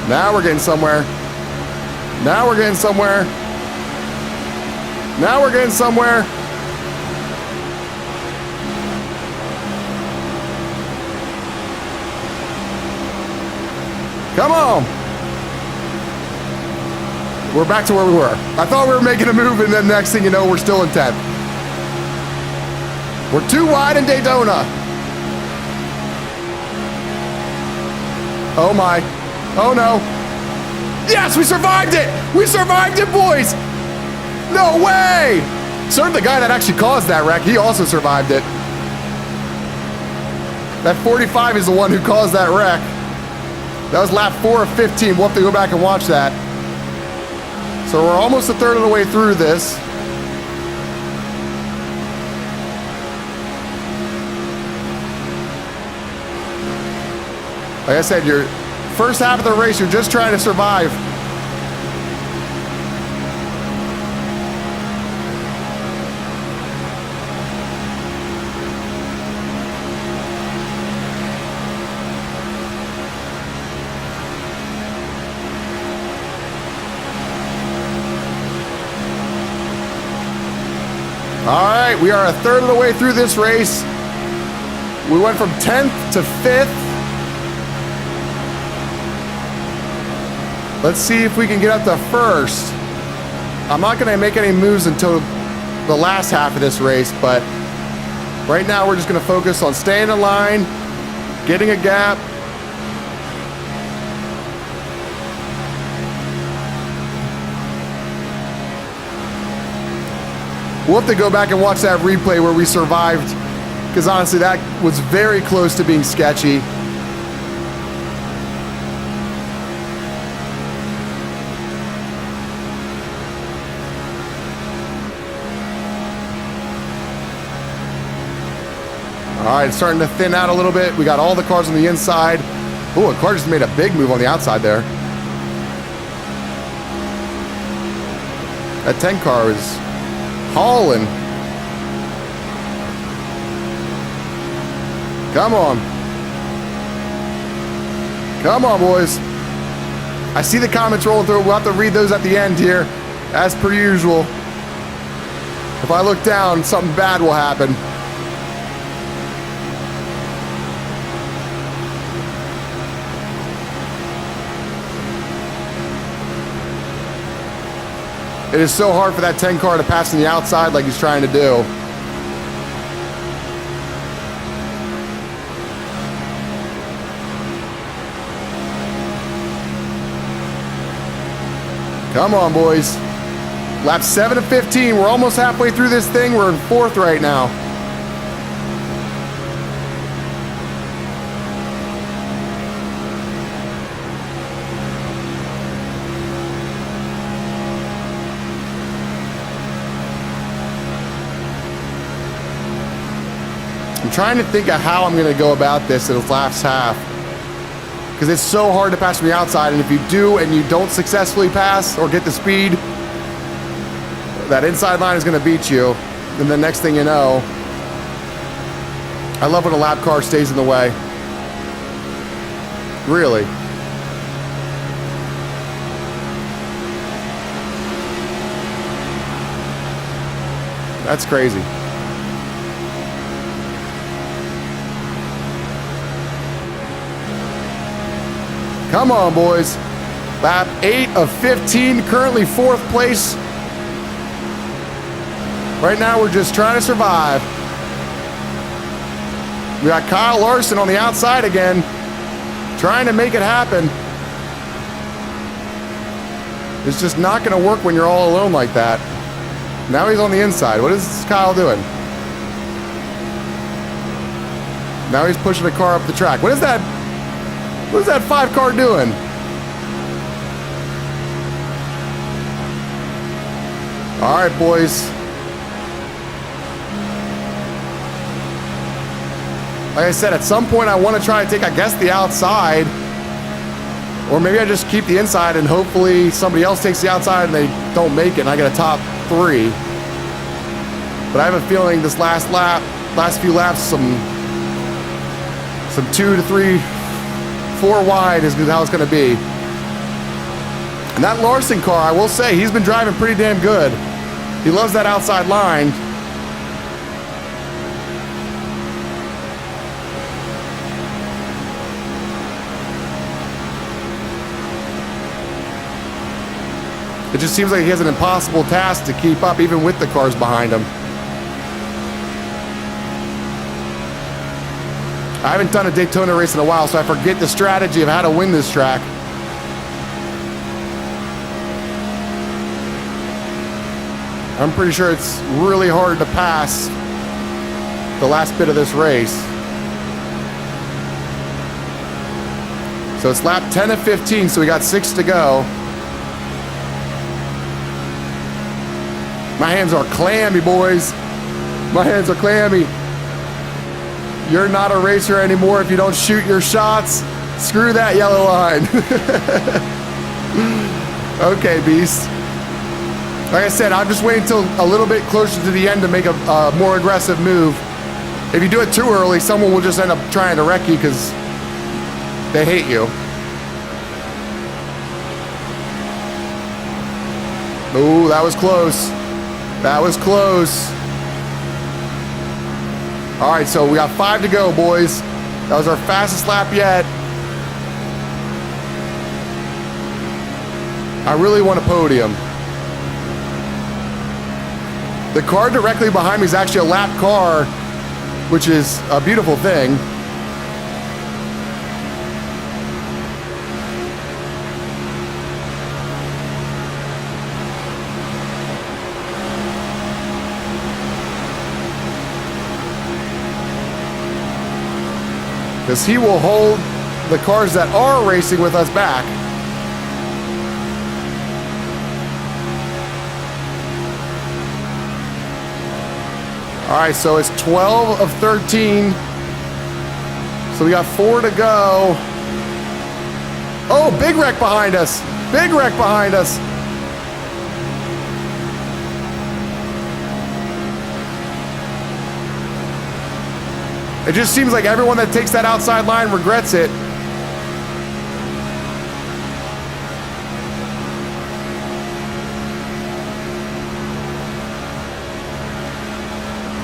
Now we're getting somewhere. Now we're getting somewhere. Now we're getting somewhere. Come on. We're back to where we were. I thought we were making a move, and then next thing you know, we're still in 10th. We're 2 wide in Daytona. Oh my. Oh no. Yes, we survived it. We survived it, boys. No way. So the guy that actually caused that wreck, he also survived it. That 45 is the one who caused that wreck. That was lap 4 of 15. We'll have to go back and watch that. So we're almost a third of the way through this. Like I said, your first half of the race, you're just trying to survive. All right, we are a third of the way through this race. We went from 10th to 5th. Let's see if we can get up to first. I'm not going to make any moves until the last half of this race, but right now we're just going to focus on staying in line, getting a gap. We'll have to go back and watch that replay where we survived, because honestly, that was very close to being sketchy. All right, it's starting to thin out a little bit. We got all the cars on the inside. Oh, a car just made a big move on the outside there. That 10 car is hauling. Come on. Come on, boys. I see the comments rolling through. We'll have to read those at the end here, as per usual. If I look down, something bad will happen. It is so hard for that 10 car to pass on the outside like he's trying to do. Come on, boys. Lap 7 of 15. We're almost halfway through this thing. We're in 4th right now. I'm trying to think of how I'm going to go about this in the last half, because it's so hard to pass from the outside, and if you do and you don't successfully pass or get the speed, that inside line is going to beat you, and the next thing you know, I love when a lap car stays in the way. Really. That's crazy. Come on, boys. Lap 8 of 15, currently 4th place. Right now, we're just trying to survive. We got Kyle Larson on the outside again, trying to make it happen. It's just not going to work when you're all alone like that. Now he's on the inside. What is Kyle doing? Now he's pushing the car up the track. What is that? What is that 5 car doing? All right, boys. Like I said, at some point I want to try to take, I guess, the outside. Or maybe I just keep the inside and hopefully somebody else takes the outside and they don't make it and I get a top 3. But I have a feeling this last few laps, some 2 to 3, 4 wide is how it's going to be. And that Larson car, I will say, he's been driving pretty damn good. He loves that outside line. It just seems like he has an impossible task to keep up, even with the cars behind him. I haven't done a Daytona race in a while, so I forget the strategy of how to win this track. I'm pretty sure it's really hard to pass the last bit of this race. So it's lap 10 of 15, so we got 6 to go. My hands are clammy, boys. My hands are clammy. You're not a racer anymore if you don't shoot your shots. Screw that yellow line. Okay, beast. Like I said, I'm just waiting until a little bit closer to the end to make a more aggressive move. If you do it too early, someone will just end up trying to wreck you because they hate you. Ooh, that was close. That was close. All right, so we got 5 to go, boys. That was our fastest lap yet. I really want a podium. The car directly behind me is actually a lap car, which is a beautiful thing. Because he will hold the cars that are racing with us back. All right, so it's 12 of 13. So we got 4 to go. Oh, big wreck behind us. Big wreck behind us. It just seems like everyone that takes that outside line regrets it.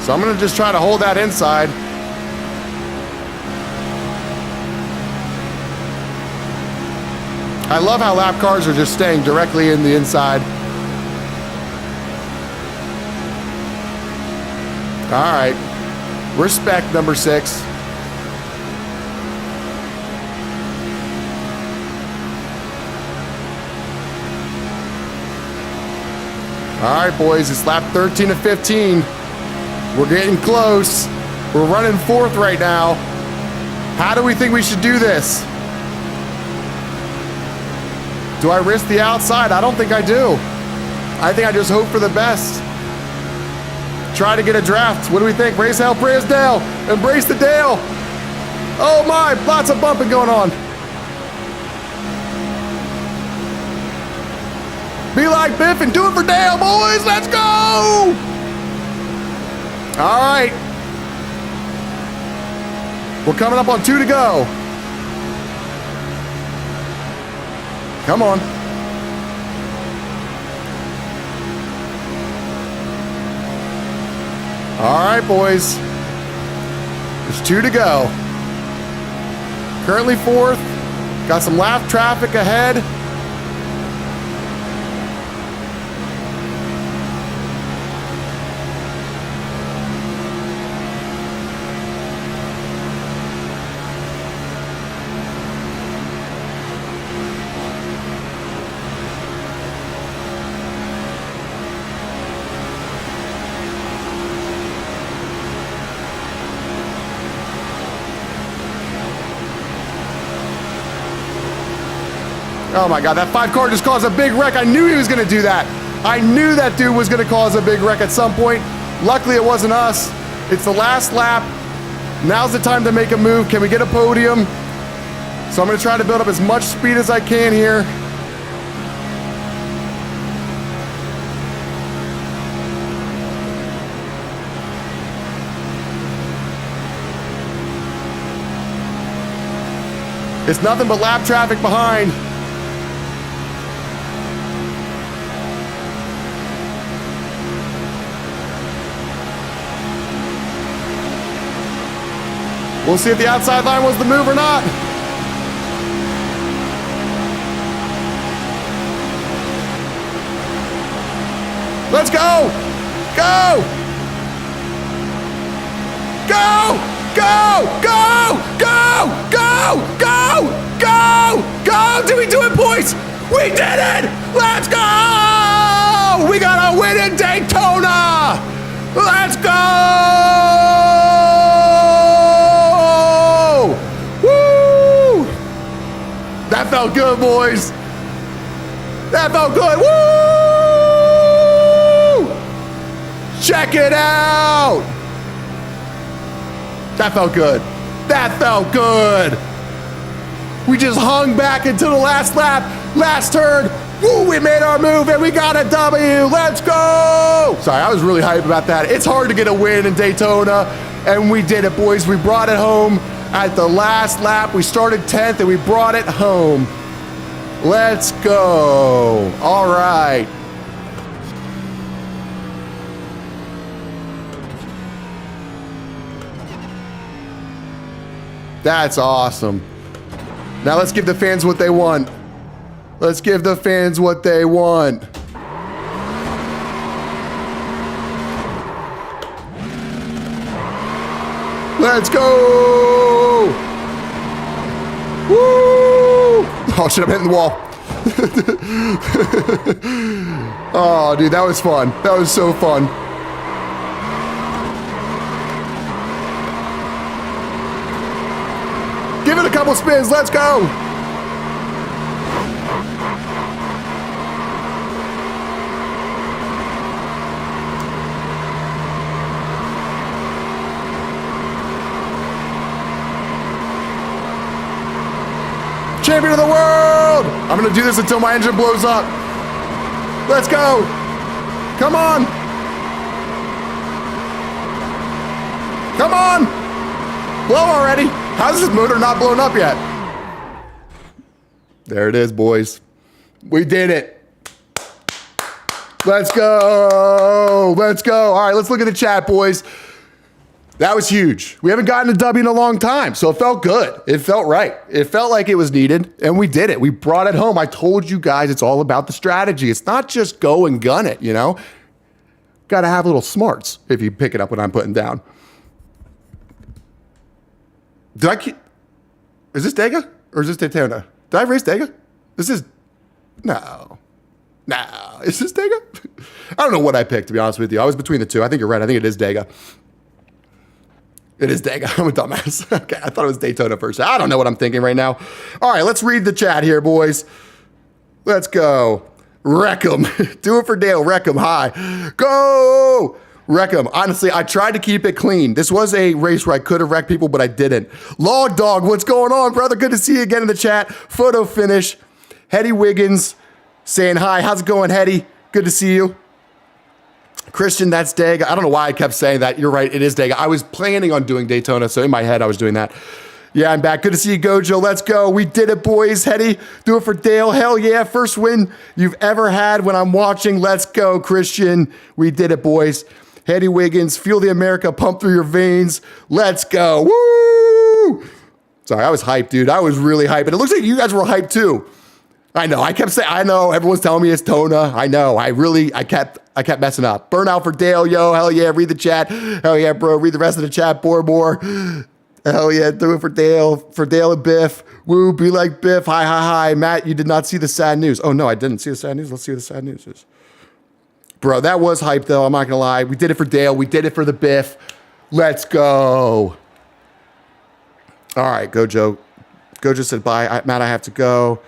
So I'm gonna just try to hold that inside. I love how lap cars are just staying directly in the inside. All right. Respect, number 6. All right, boys, it's lap 13 of 15. We're getting close. We're running 4th right now. How do we think we should do this? Do I risk the outside? I don't think I do. I think I just hope for the best. Try to get a draft. What do we think? Race hell, praise Dale. Embrace the Dale. Oh my, lots of bumping going on. Be like Biff and do it for Dale, boys. Let's go. All right. We're coming up on 2 to go. Come on. All right, boys. There's 2 to go. Currently 4th. Got some lap traffic ahead. Oh my God, that 5 car just caused a big wreck. I knew he was gonna do that. I knew that dude was gonna cause a big wreck at some point. Luckily it wasn't us. It's the last lap. Now's the time to make a move. Can we get a podium? So I'm gonna try to build up as much speed as I can here. It's nothing but lap traffic behind. We'll see if the outside line was the move or not. Let's go! Go! Go! Go! Go! Go! Go! Go! Go! Go! Did we do it, boys? We did it! Let's go! We got a win in Daytona! Let's go! Woo! That felt good, boys. That felt good. Woo! Check it out. That felt good. That felt good. We just hung back into the last lap, last turn. Woo, we made our move and we got a W. Let's go. Sorry, I was really hyped about that. It's hard to get a win in Daytona, and we did it, boys. We brought it home at the last lap. We started 10th and we brought it home. Let's go. All right. That's awesome. Now let's give the fans what they want. Let's give the fans what they want. Let's go. Woo! Oh shit, I'm hitting the wall. Oh, dude, that was fun. That was so fun. Give it a couple spins. Let's go. Champion of the world. I'm going to do this until my engine blows up. Let's go. Come on. Come on. Blow already. How's this motor not blown up yet? There it is, boys. We did it. Let's go. Let's go. All right, let's look at the chat, boys. That was huge. We haven't gotten a W in a long time, so it felt good. It felt right. It felt like it was needed, and we did it. We brought it home. I told you guys it's all about the strategy. It's not just go and gun it, you know? Got to have little smarts if you pick it up what I'm putting down. Did I keep... Is this Dega or is this Daytona? Did I race Dega? This is... No. Is this Dega? I don't know what I picked, to be honest with you. I was between the two. I think you're right. I think it is Dega. It is Dega. I'm a dumbass. Okay, I thought it was Daytona first. I don't know what I'm thinking right now. All right, let's read the chat here, boys. Let's go. Wreckham. Do it for Dale. Wreckham. Hi. Go. Wreckham. Honestly, I tried to keep it clean. This was a race where I could have wrecked people, but I didn't. Log Dog, what's going on, brother? Good to see you again in the chat. Photo finish. Hetty Wiggins saying hi. How's it going, Hetty? Good to see you. Christian, that's Dega. I don't know why I kept saying that. You're right. It is Dega. I was planning on doing Daytona, so in my head, I was doing that. Yeah, I'm back. Good to see you, Gojo. Let's go. We did it, boys. Hetty, do it for Dale. Hell yeah. First win you've ever had when I'm watching. Let's go, Christian. We did it, boys. Hetty Wiggins, feel the America pump through your veins. Let's go. Woo! Sorry, I was hyped, dude. I was really hyped. And it looks like you guys were hyped too. I know. I kept saying, I know. Everyone's telling me it's Tona. I know. I kept messing up. Burnout for Dale, yo. Hell yeah. Read the chat. Hell yeah, bro. Read the rest of the chat. More. Hell yeah. Do it for Dale. For Dale and Biff. Woo. Be like Biff. Hi. Matt, you did not see the sad news. Oh, no, I didn't see the sad news. Let's see what the sad news is. Bro, that was hype, though. I'm not going to lie. We did it for Dale. We did it for the Biff. Let's go. All right, Gojo. Gojo said bye. Matt, I have to go.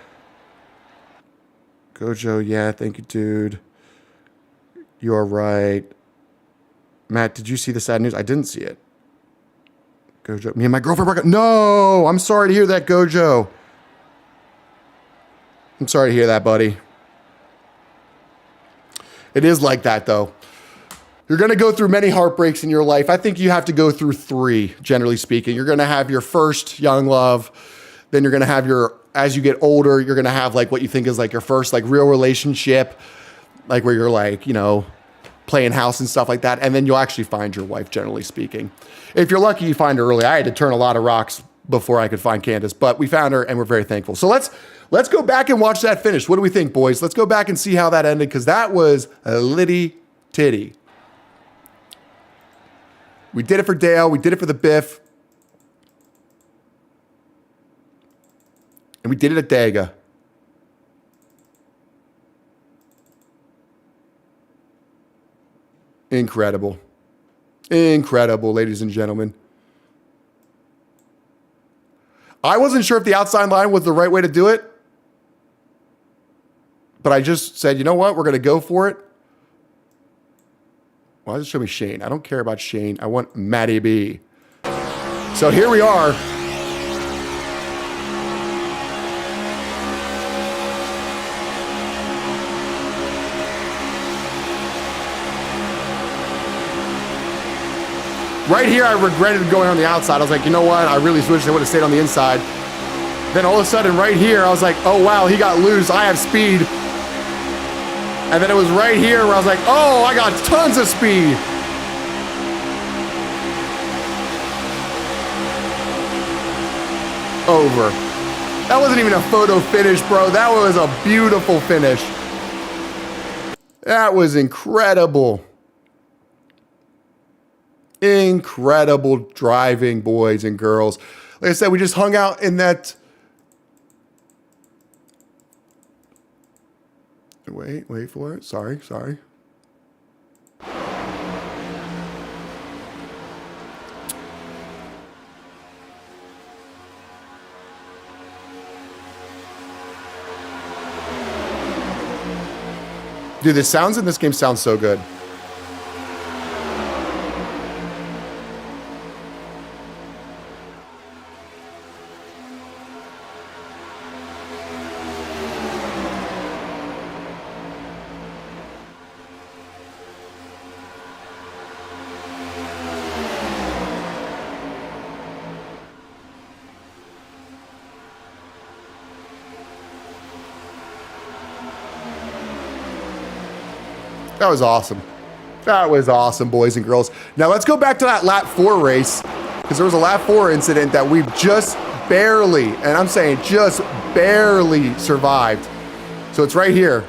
Gojo, yeah, thank you, dude. You are right. Matt, did you see the sad news? I didn't see it. Gojo, me and my girlfriend broke up. No, I'm sorry to hear that, Gojo. I'm sorry to hear that, buddy. It is like that, though. You're going to go through many heartbreaks in your life. I think you have to go through 3, generally speaking. You're going to have your first young love. Then you're going to have your, as you get older, you're going to have like what you think is like your first like real relationship, like where you're like, you know, playing house and stuff like that. And then you'll actually find your wife, generally speaking. If you're lucky, you find her early. I had to turn a lot of rocks before I could find Candace, but we found her and we're very thankful. So let's go back and watch that finish. What do we think, boys? Let's go back and see how that ended, because that was a litty titty. We did it for Dale. We did it for the Biff. And we did it at Talladega. Incredible. Incredible, ladies and gentlemen. I wasn't sure if the outside line was the right way to do it, but I just said, you know what? We're going to go for it. Why does it show me Shane? I don't care about Shane. I want Matty B. So here we are. Right here, I regretted going on the outside. I was like, you know what? I really wish I would have stayed on the inside. Then all of a sudden, right here, I was like, oh, wow, he got loose. I have speed. And then it was right here where I was like, oh, I got tons of speed. Over. That wasn't even a photo finish, bro. That was a beautiful finish. That was incredible. Incredible driving, boys and girls. Like I said, we just hung out in that. Wait for it. Sorry. Dude, the sounds in this game sound so good. That was awesome. That was awesome, boys and girls. Now let's go back to that lap 4 race, because there was a lap 4 incident that we just barely, and I'm saying just barely survived. So it's right here.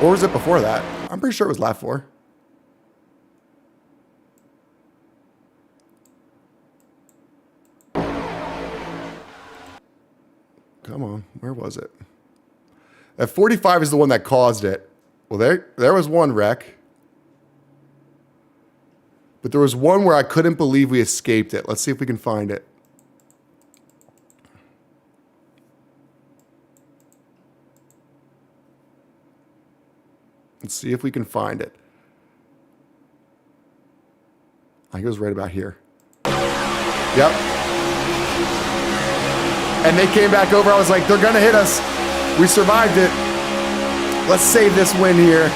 Or was it before that? I'm pretty sure it was lap 4. Come on, where was it? At 45 is the one that caused it. Well, there was one wreck. But there was one where I couldn't believe we escaped it. Let's see if we can find it. Let's see if we can find it. I think it was right about here. Yep. And they came back over. I was like, they're going to hit us. We survived it. Let's save this win here.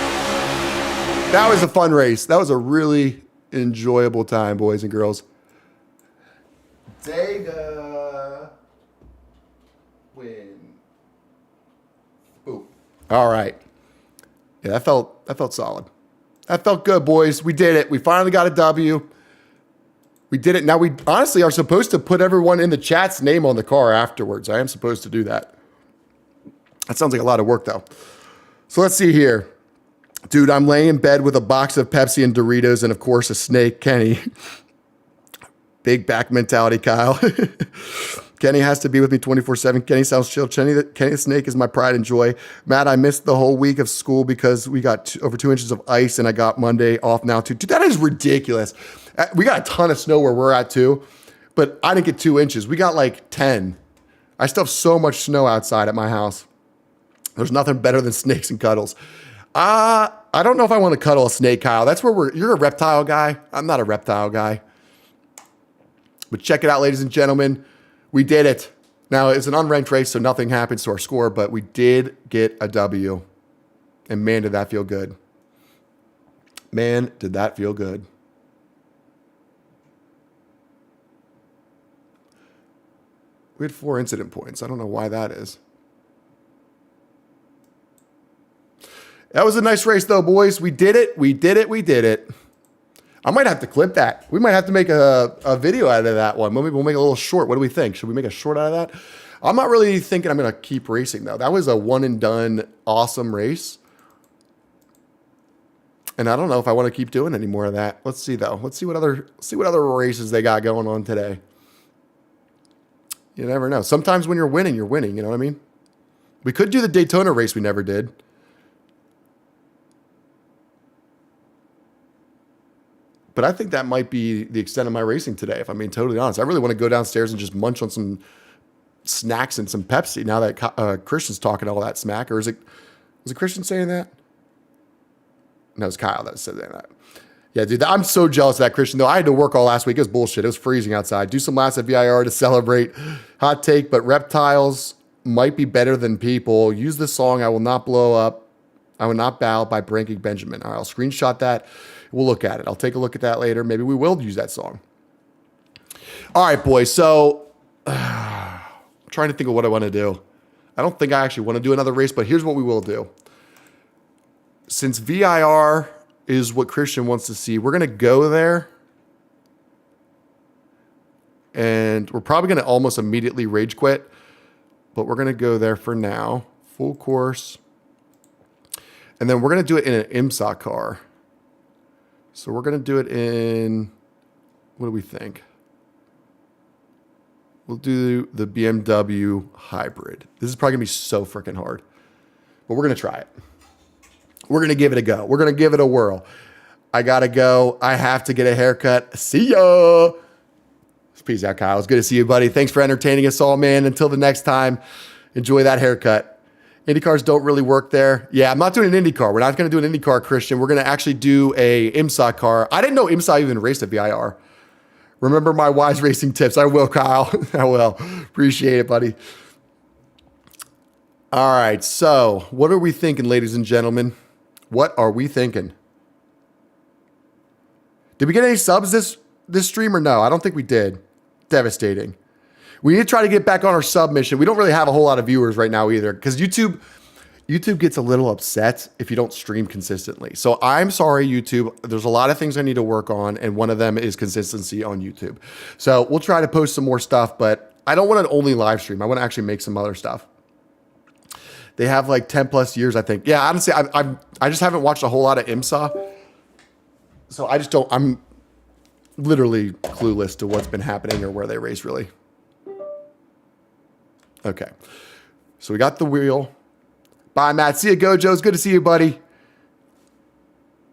That was a fun race. That was a really enjoyable time, boys and girls. Talladega win. Ooh. All right. Yeah, that felt solid. That felt good, boys. We did it. We finally got a W. We did it. Now, we honestly are supposed to put everyone in the chat's name on the car afterwards. I am supposed to do that. That sounds like a lot of work, though. So let's see here. Dude, I'm laying in bed with a box of Pepsi and Doritos and, of course, a snake, Kenny. Big back mentality, Kyle. Kenny has to be with me 24/7. Kenny sounds chill. Kenny the snake is my pride and joy. Matt, I missed the whole week of school because we got over 2 inches of ice, and I got Monday off now, too. Dude, that is ridiculous. We got a ton of snow where we're at, too, but I didn't get 2 inches. We got like 10. I still have so much snow outside at my house. There's nothing better than snakes and cuddles. I don't know if I want to cuddle a snake, Kyle. That's where you're a reptile guy. I'm not a reptile guy. But check it out, ladies and gentlemen. We did it. Now, it's an unranked race, so nothing happens to our score, but we did get a W. And man, did that feel good. Man, did that feel good. We had 4 incident points. I don't know why that is. That was a nice race, though, boys. We did it. We did it. We did it. I might have to clip that. We might have to make a video out of that one. Maybe we'll make a little short. What do we think? Should we make a short out of that? I'm not really thinking I'm going to keep racing, though. That was a one-and-done awesome race. And I don't know if I want to keep doing any more of that. Let's see though. Let's see what other races they got going on today. You never know. Sometimes when you're winning, you know what I mean? We could do the Daytona race we never did. But I think that might be the extent of my racing today, if I'm being totally honest. I really want to go downstairs and just munch on some snacks and some Pepsi now that Christian's talking all that smack. Or was it Christian saying that? No, it's Kyle that said that. Yeah, dude, I'm so jealous of that Christian, though. I had to work all last week. It was bullshit. It was freezing outside. Do some laps at VIR to celebrate. Hot take, but reptiles might be better than people. Use the song, I Will Not Blow Up. I Will Not Bow by Breaking Benjamin. All right, I'll screenshot that. We'll look at it. I'll take a look at that later. Maybe we will use that song. All right, boys. So I'm trying to think of what I want to do. I don't think I actually want to do another race, but here's what we will do. Since VIR is what Christian wants to see, we're going to go there. And we're probably going to almost immediately rage quit. But we're going to go there for now. Full course. And then we're going to do it in an IMSA car. So we're going to do it in, what do we think? We'll do the BMW hybrid. This is probably going to be so freaking hard. But we're going to try it. We're going to give it a go. We're going to give it a whirl. I got to go. I have to get a haircut. See ya. Peace out, Kyle. It's good to see you, buddy. Thanks for entertaining us all, man. Until the next time, enjoy that haircut. IndyCars don't really work there. Yeah, I'm not doing an IndyCar. We're not going to do an IndyCar, Christian. We're going to actually do a IMSA car. I didn't know IMSA even raced at VIR. Remember my wise racing tips. I will, Kyle. I will. Appreciate it, buddy. All right, so what are we thinking, ladies and gentlemen? What are we thinking? Did we get any subs this stream or no? I don't think we did. Devastating. We need to try to get back on our submission. We don't really have a whole lot of viewers right now either because YouTube gets a little upset if you don't stream consistently. So I'm sorry, YouTube. There's a lot of things I need to work on, and one of them is consistency on YouTube. So we'll try to post some more stuff, but I don't want an only live stream. I want to actually make some other stuff. They have like 10 plus years, I think. Yeah, honestly, I just haven't watched a whole lot of IMSA. So I'm literally clueless to what's been happening or where they race really. Okay. So we got the wheel. Bye, Matt. See you, Gojo. It's good to see you, buddy.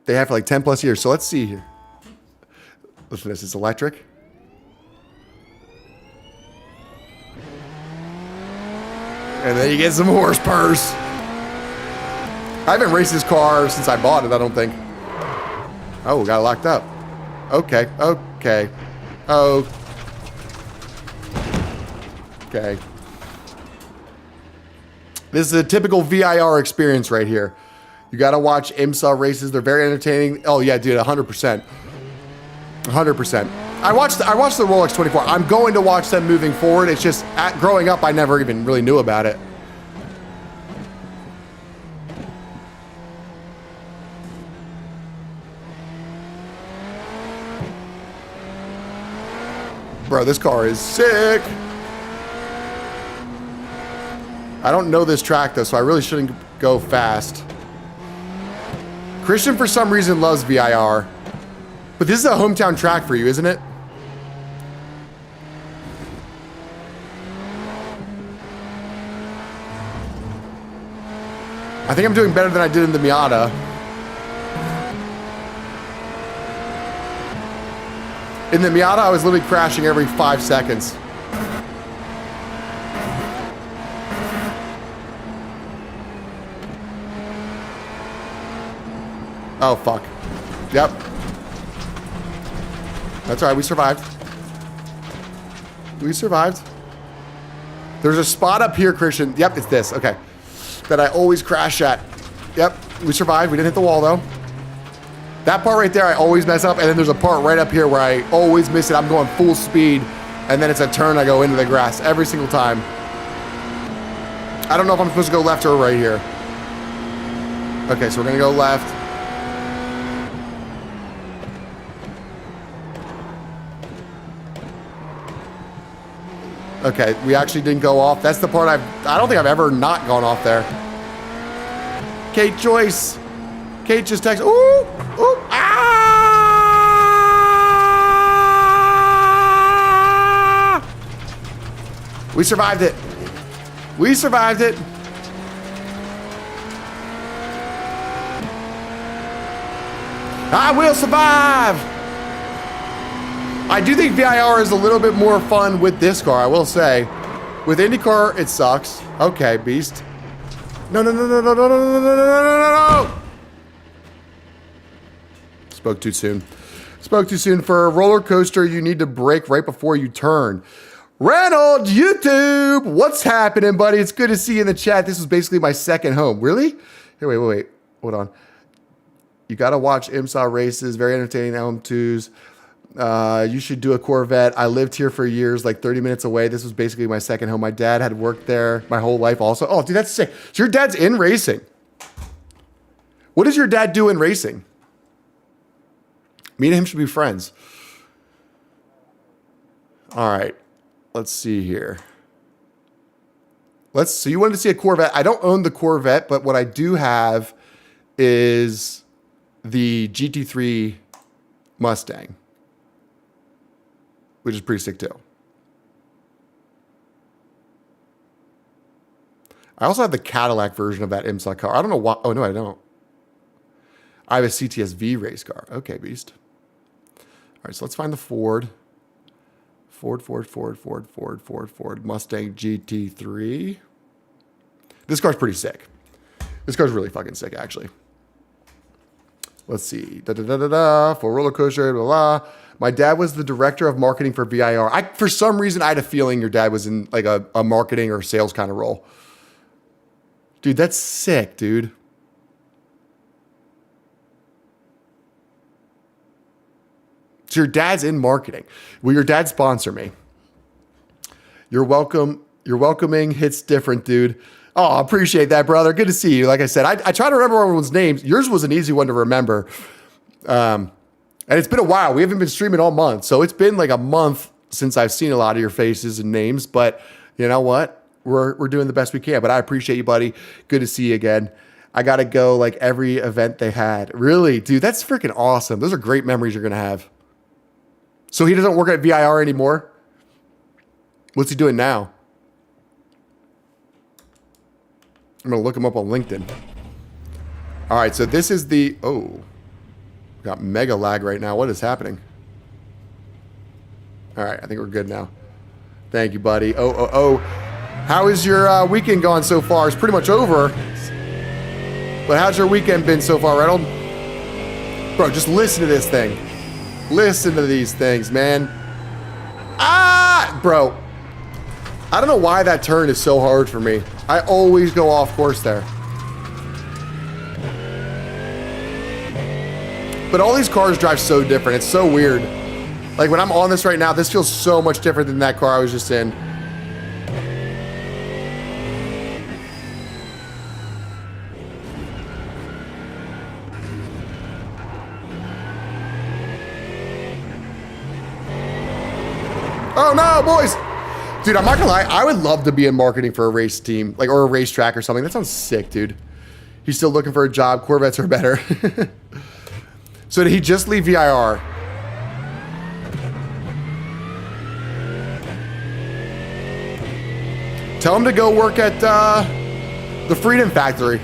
They have for like 10 plus years. So let's see here. Listen to this. It's electric. And then you get some horse purrs. I haven't raced this car since I bought it, I don't think. Oh, got it locked up. Okay. Okay. Oh. Okay. This is a typical VIR experience right here. You got to watch IMSA races. They're very entertaining. Oh, yeah, dude, 100%. 100%. I watched the Rolex 24. I'm going to watch them moving forward. It's just, growing up, I never even really knew about it. Bro, this car is sick. I don't know this track, though, so I really shouldn't go fast. Christian, for some reason, loves VIR. But this is a hometown track for you, isn't it? I think I'm doing better than I did in the Miata. In the Miata, I was literally crashing every 5 seconds. Oh, fuck. Yep. That's all right. We survived. We survived. There's a spot up here, Christian. Yep, it's this. Okay. That I always crash at. Yep. We survived. We didn't hit the wall, though. That part right there, I always mess up. And then there's a part right up here where I always miss it. I'm going full speed. And then it's a turn. I go into the grass every single time. I don't know if I'm supposed to go left or right here. Okay, so we're going to go left. Okay, we actually didn't go off. That's the part I don't think I've ever not gone off there. Kate Joyce. Kate just texted. Ooh! Ooh! Ah! We survived it. We survived it. I will survive. I do think VIR is a little bit more fun with this car, I will say. With IndyCar, it sucks. Okay, beast. No, no, no, no, no, no, no, no, no, no, no, no. Spoke too soon. Spoke too soon. For a roller coaster, you need to brake right before you turn. Reynold, YouTube, what's happening, buddy? It's good to see you in the chat. This was basically my second home. Really? Here, wait. Hold on. You got to watch IMSA races. Very entertaining LM2s. You should do a Corvette. I lived here for years, like 30 minutes away. This was basically my second home. My dad had worked there my whole life also. Oh, dude, that's sick. So your dad's in racing. What does your dad do in racing? Me and him should be friends. All right. Let's see here. So you wanted to see a Corvette. I don't own the Corvette, but what I do have is the GT3 Mustang, which is pretty sick too. I also have the Cadillac version of that IMSA car. I don't know why. Oh, no, I don't. I have a CTS-V race car. Okay, beast. All right, so let's find the Ford. Ford Mustang GT3. This car's pretty sick. This car's really fucking sick, actually. Let's see. For roller coaster, blah, blah. My dad was the director of marketing for VIR. For some reason, I had a feeling your dad was in like a marketing or sales kind of role. Dude, that's sick, dude. So your dad's in marketing. Will your dad sponsor me? You're welcome. Your welcoming hits different, dude. Oh, I appreciate that, brother. Good to see you. Like I said, I try to remember everyone's names. Yours was an easy one to remember. And it's been a while. We haven't been streaming all month. So it's been like a month since I've seen a lot of your faces and names. But you know what? We're doing the best we can. But I appreciate you, buddy. Good to see you again. I got to go like every event they had. Really, dude, that's freaking awesome. Those are great memories you're going to have. So he doesn't work at VIR anymore? What's he doing now? I'm going to look him up on LinkedIn. All right, so this is the... Oh. Got mega lag right now. What is happening? All right, I think we're good now. Thank you, buddy. Oh. How is your weekend gone so far? It's pretty much over. But how's your weekend been so far, Reynold? Bro, just listen to this thing. Listen to these things, man. Ah! Bro. I don't know why that turn is so hard for me. I always go off course there. But all these cars drive so different. It's so weird. Like when I'm on this right now, this feels so much different than that car I was just in. Oh no, boys. Dude, I'm not gonna lie. I would love to be in marketing for a race team, like, or a racetrack or something. That sounds sick, dude. He's still looking for a job. Corvettes are better. So did he just leave VIR? Tell him to go work at the Freedom Factory.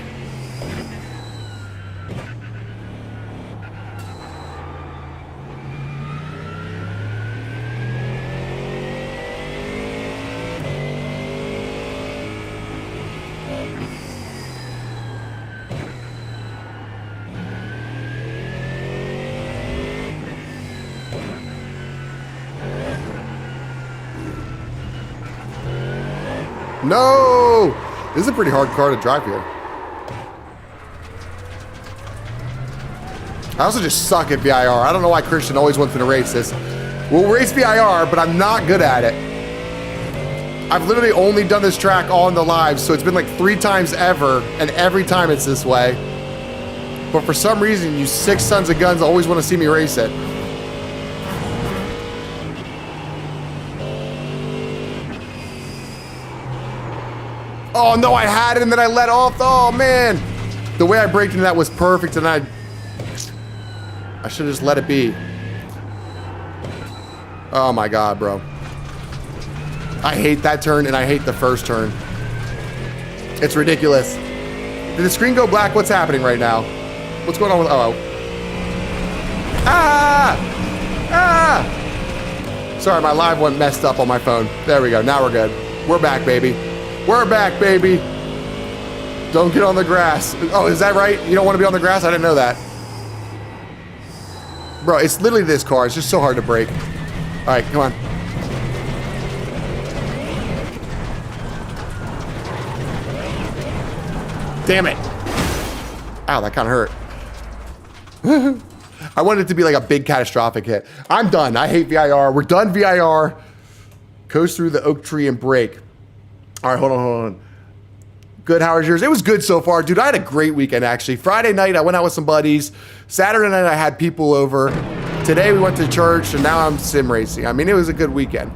No! This is a pretty hard car to drive here. I also just suck at VIR. I don't know why Christian always wants me to race this. We'll race VIR, but I'm not good at it. I've literally only done this track on the live, so it's been like 3 times ever, and every time it's this way. But for some reason, you sick sons of guns always want to see me race it. Oh no, I had it and then I let off. Oh man. The way I braked into that was perfect and I I should have just let it be. Oh my God, bro. I hate that turn and I hate the first turn. It's ridiculous. Did the screen go black? What's happening right now? What's going on with, oh. Ah! Ah! Sorry, my live one messed up on my phone. There we go, now we're good. We're back, baby. We're back, baby. Don't get on the grass. Oh, is that right? You don't want to be on the grass? I didn't know that. Bro, it's literally this car. It's just so hard to break. All right, come on. Damn it. Ow, that kind of hurt. I wanted it to be like a big catastrophic hit. I'm done. I hate VIR. We're done VIR. Coast through the oak tree and brake. All right, hold on. Good, how was yours? It was good so far. Dude, I had a great weekend, actually. Friday night, I went out with some buddies. Saturday night, I had people over. Today, we went to church, and now I'm sim racing. I mean, it was a good weekend.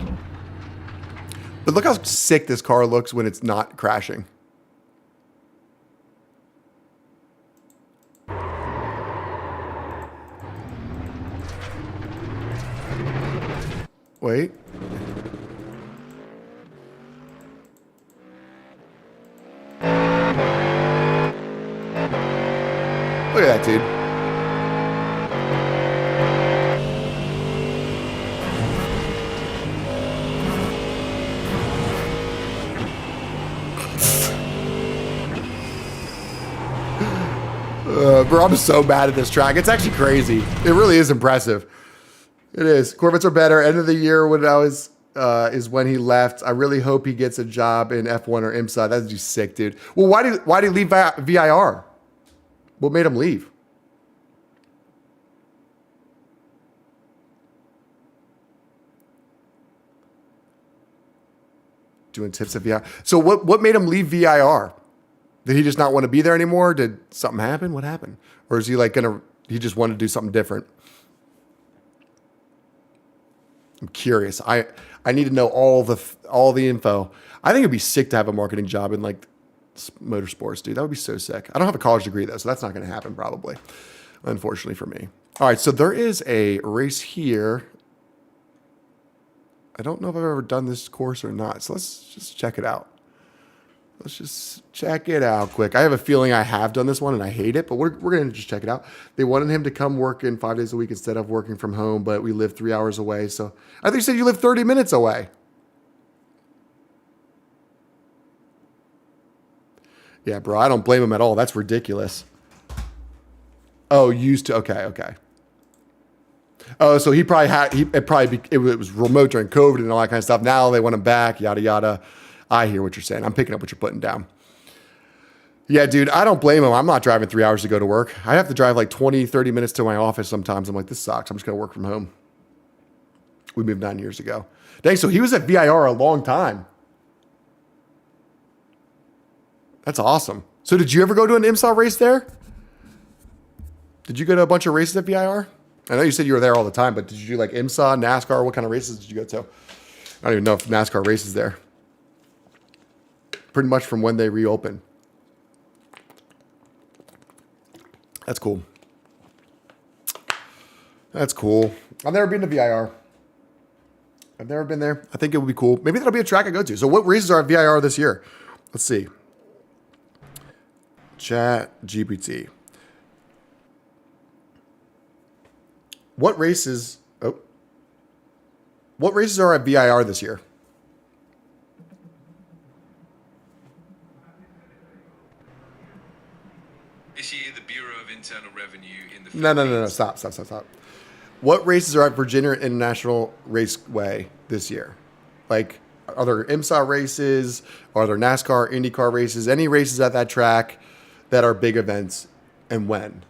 But look how sick this car looks when it's not crashing. Wait. Look at that, dude. Bro, I'm so bad at this track. It's actually crazy. It really is impressive. It is. Corvettes are better. End of the year when I was is when he left. I really hope he gets a job in F1 or IMSA. That'd be sick, dude. Well, why did he leave VIR? What made him leave? Doing tips at VIR. So what made him leave VIR? Did he just not want to be there anymore? Did something happen? What happened? Or is he like he just wanted to do something different? I'm curious. I need to know all the info. I think it'd be sick to have a marketing job in like motorsports, dude. That would be so sick. I don't have a college degree though, so that's not going to happen probably, unfortunately for me. All right, so there is a race here. I don't know if I've ever done this course or not, so let's just check it out. Let's just check it out quick. I have a feeling I have done this one and I hate it, but we're going to just check it out. They wanted him to come work in 5 days a week instead of working from home, but we live 3 hours away. So I think you said you live 30 minutes away. Yeah, bro, I don't blame him at all. That's ridiculous. Oh, used to. Okay. Oh, so he probably had, it was remote during COVID and all that kind of stuff. Now they want him back, yada, yada. I hear what you're saying. I'm picking up what you're putting down. Yeah, dude, I don't blame him. I'm not driving 3 hours to go to work. I have to drive like 20, 30 minutes to my office sometimes. I'm like, this sucks. I'm just going to work from home. We moved 9 years ago. Dang, so he was at VIR a long time. That's awesome. So did you ever go to an IMSA race there? Did you go to a bunch of races at VIR? I know you said you were there all the time, but did you do like IMSA, NASCAR? What kind of races did you go to? I don't even know if NASCAR races there. Pretty much from when they reopened. That's cool. That's cool. I've never been to VIR. I've never been there. I think it would be cool. Maybe that'll be a track I go to. So what races are at VIR this year? Let's see. Chat GPT. What races are at VIR this year? This year, the Bureau of Internal Revenue in the No. Stop. What races are at Virginia International Raceway this year? Like, are there IMSA races? Are there NASCAR, IndyCar races? Any races at that track that are big events, and when?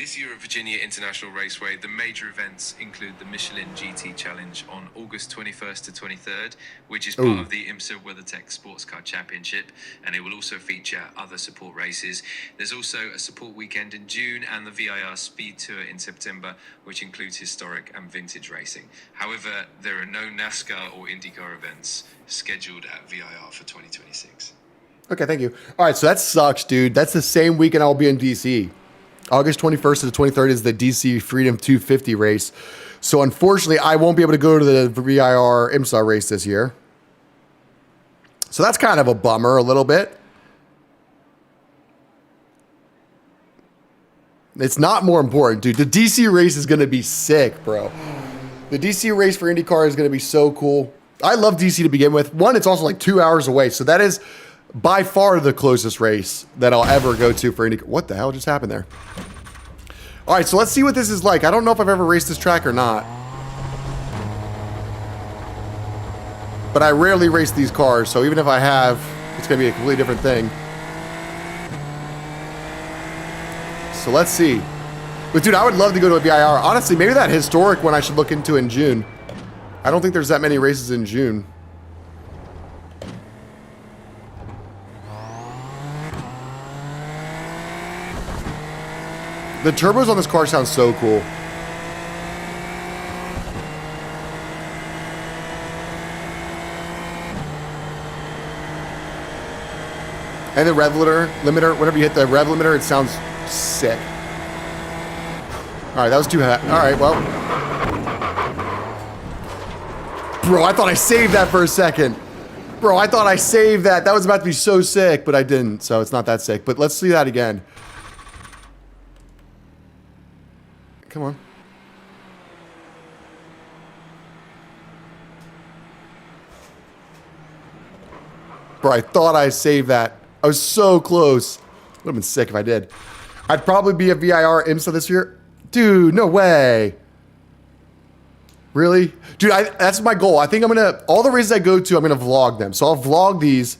This year at Virginia International Raceway, the major events include the Michelin GT Challenge on August 21st to 23rd, which is part of the IMSA WeatherTech Sports Car Championship, and it will also feature other support races. There's also a support weekend in June and the VIR Speed Tour in September, which includes historic and vintage racing. However, there are no NASCAR or IndyCar events scheduled at VIR for 2026. Okay, thank you. All right, so that sucks, dude. That's the same weekend I'll be in DC. August 21st to the 23rd is the DC Freedom 250 race. So unfortunately, I won't be able to go to the VIR IMSA race this year. So that's kind of a bummer a little bit. It's not more important, dude. The DC race is going to be sick, bro. The DC race for IndyCar is going to be so cool. I love DC to begin with. One, it's also like 2 hours away. So that is by far the closest race that I'll ever go to for IndyCar. What the hell just happened there? All right, so let's see what this is like. I don't know if I've ever raced this track or not. But I rarely race these cars, so even if I have, it's going to be a completely different thing. So let's see. But dude, I would love to go to a VIR. Honestly, maybe that historic one I should look into in June. I don't think there's that many races in June. The turbos on this car sound so cool. And the rev limiter, whenever you hit the rev limiter, it sounds sick. All right, that was too hot. All right, well. Bro, I thought I saved that for a second. Bro, I thought I saved that. That was about to be so sick, but I didn't, so it's not that sick. But let's see that again. Come on. Bro, I thought I saved that. I was so close. Would have been sick if I did. I'd probably be a VIR IMSA this year. Dude, no way. Really? Dude, that's my goal. I think I'm going to, all the races I go to, I'm going to vlog them. So I'll vlog these.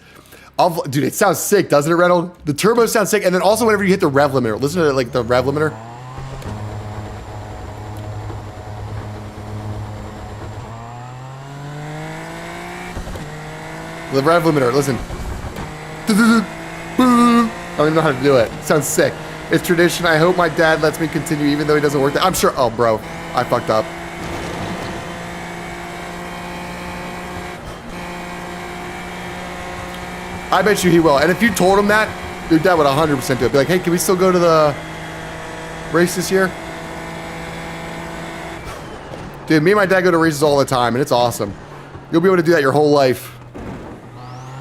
Dude, it sounds sick, doesn't it, Reynolds? The turbo sounds sick. And then also whenever you hit the rev limiter, listen to like the rev limiter. The rev limiter, listen. I don't even know how to do it. It sounds sick. It's tradition. I hope my dad lets me continue even though he doesn't work there. I'm sure. Oh, bro. I fucked up. I bet you he will. And if you told him that, your dad would 100% do it. Be like, hey, can we still go to the race this year? Dude, me and my dad go to races all the time, and it's awesome. You'll be able to do that your whole life.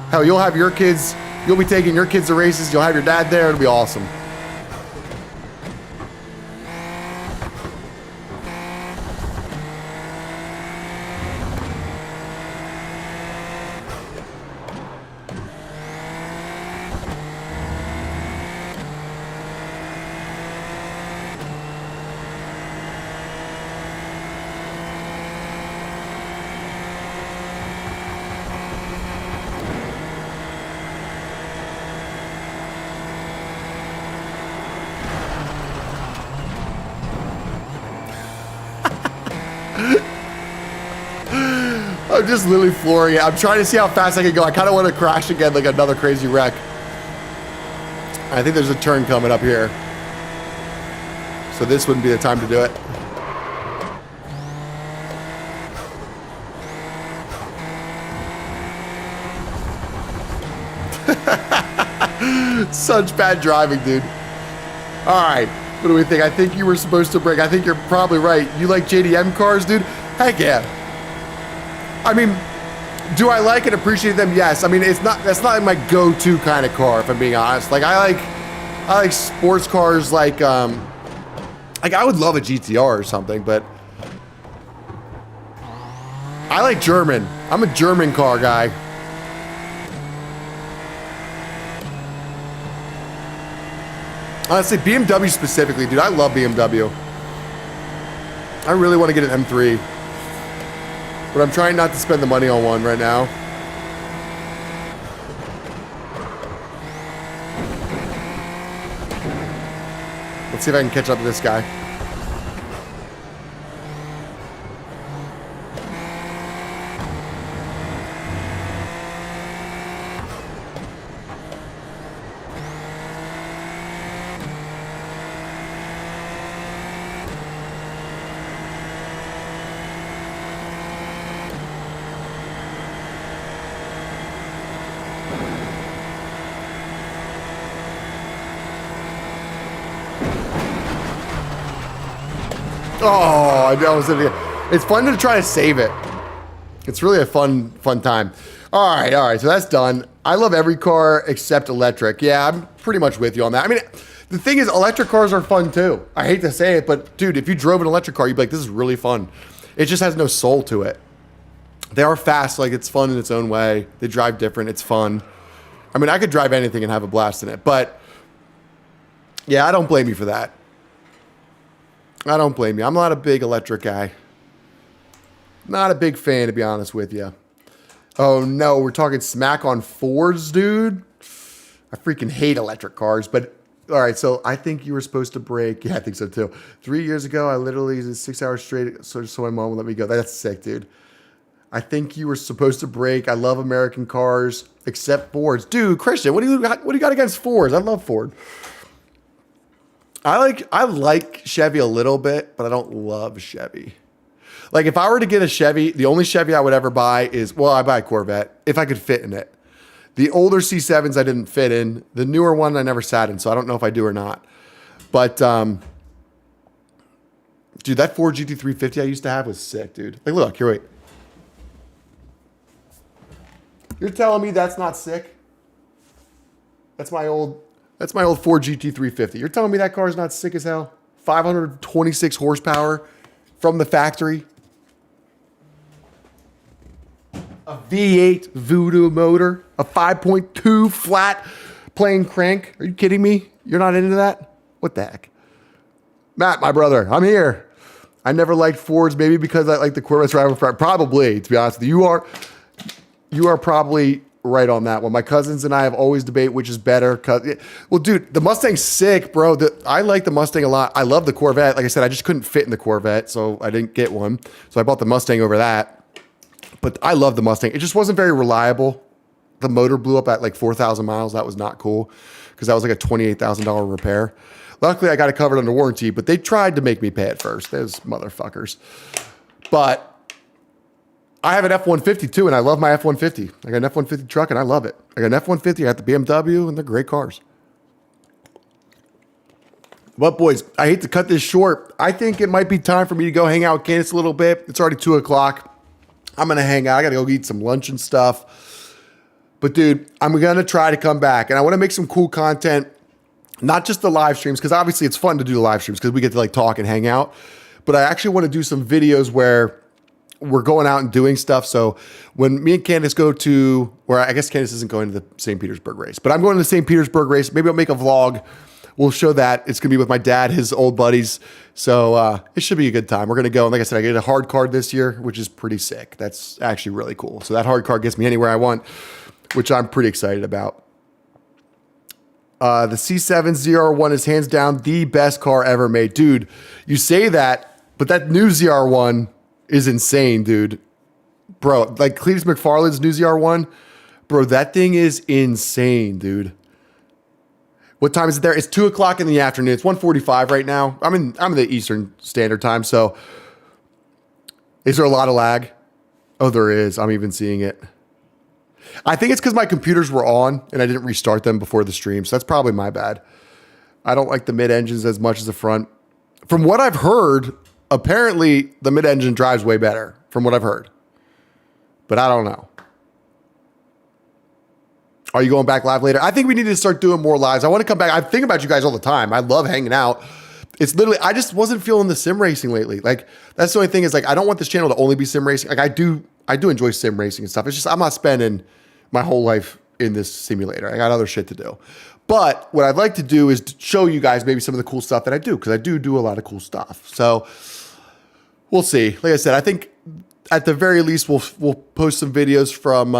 Hell, you'll have your kids, you'll be taking your kids to races, you'll have your dad there, it'll be awesome. I'm just literally flooring it. I'm trying to see how fast I can go. I kind of want to crash again like another crazy wreck. I think there's a turn coming up here. So this wouldn't be the time to do it. Such bad driving, dude. All right. What do we think? I think you were supposed to break. I think you're probably right. You like JDM cars, dude? Heck yeah. I mean, do I like and appreciate them? Yes. I mean, that's not my go-to kind of car, if I'm being honest. Like I like sports cars like I would love a GTR or something, but I like German. I'm a German car guy. Honestly, BMW specifically, dude, I love BMW. I really want to get an M3. But I'm trying not to spend the money on one right now. Let's Let's see if I can catch up to this guy. Oh, that was it. It's fun to try to save it. It's really a fun time. All right. So that's done. I love every car except electric. Yeah, I'm pretty much with you on that. I mean, the thing is, electric cars are fun too. I hate to say it, but dude, if you drove an electric car, you'd be like, this is really fun. It just has no soul to it. They are fast, like it's fun in its own way. They drive different. It's fun. I mean, I could drive anything and have a blast in it, but yeah, I don't blame you for that. I don't blame you. I'm not a big electric guy. Not a big fan, to be honest with you. Oh, no. We're talking smack on Fords, dude. I freaking hate electric cars. But, all right, so I think you were supposed to brake. Yeah, I think so, too. 3 years ago, I literally did 6 hours straight, so my mom would let me go. That's sick, dude. I think you were supposed to brake. I love American cars, except Fords. Dude, Christian, what do you got against Fords? I love Ford. I like Chevy a little bit, but I don't love Chevy. Like if I were to get a Chevy, the only Chevy I would ever buy is, well, I buy a Corvette if I could fit in it. The older C7s I didn't fit in. The newer one I never sat in, so I don't know if I do or not. But dude, that Ford GT350 I used to have was sick, dude. Like look, here, wait. You're telling me that's not sick? That's my old Ford GT350. You're telling me that car is not sick as hell? 526 horsepower from the factory. A V8 Voodoo motor. A 5.2 flat plane crank. Are you kidding me? You're not into that? What the heck? Matt, my brother, I'm here. I never liked Fords, maybe because I like the Corvettes right in front. Probably, to be honest with you. You are probably right on that one. My cousins and I have always debated which is better. Well, dude, the Mustang's sick, bro. I like the Mustang a lot. I love the Corvette. Like I said, I just couldn't fit in the Corvette, so I didn't get one. So I bought the Mustang over that. But I love the Mustang. It just wasn't very reliable. The motor blew up at like 4,000 miles. That was not cool because that was like a $28,000 repair. Luckily, I got it covered under warranty, but they tried to make me pay it first. Those motherfuckers. But I have an F-150 too, and I love my F-150. I got an F-150 truck, and I love it. I got an F-150, I got the BMW, and they're great cars. But boys, I hate to cut this short. I think it might be time for me to go hang out with Candace a little bit. It's already 2 o'clock. I'm going to hang out. I got to go eat some lunch and stuff. But dude, I'm going to try to come back, and I want to make some cool content, not just the live streams, because obviously it's fun to do the live streams because we get to like talk and hang out. But I actually want to do some videos where we're going out and doing stuff. So when me and Candace go to, or I guess Candace isn't going to the St. Petersburg race, but I'm going to the St. Petersburg race. Maybe I'll make a vlog. We'll show that. It's going to be with my dad, his old buddies. So it should be a good time. We're going to go. And like I said, I get a hard card this year, which is pretty sick. That's actually really cool. So that hard card gets me anywhere I want, which I'm pretty excited about. The C7 ZR1 is hands down the best car ever made. Dude, you say that, but that new ZR1 is insane, dude. Bro, like Cletus McFarland's new ZR1, bro, that thing is insane, dude. What time is it there? It's 2 o'clock in the afternoon. It's 1:45 right now. I'm in the Eastern Standard Time, so is there a lot of lag? Oh, there is. I'm even seeing it. I think it's because my computers were on and I didn't restart them before the stream, so that's probably my bad. I don't like the mid-engines as much as the front. From what I've heard, apparently the mid-engine drives way better, from what I've heard. But I don't know. Are you going back live later? I think we need to start doing more lives. I want to come back. I think about you guys all the time. I love hanging out. It's literally, I just wasn't feeling the sim racing lately. Like, that's the only thing is like, I don't want this channel to only be sim racing. Like I do enjoy sim racing and stuff. It's just, I'm not spending my whole life in this simulator. I got other shit to do. But what I'd like to do is to show you guys maybe some of the cool stuff that I do, because I do a lot of cool stuff. So we'll see. Like I said, I think at the very least, we'll post some videos from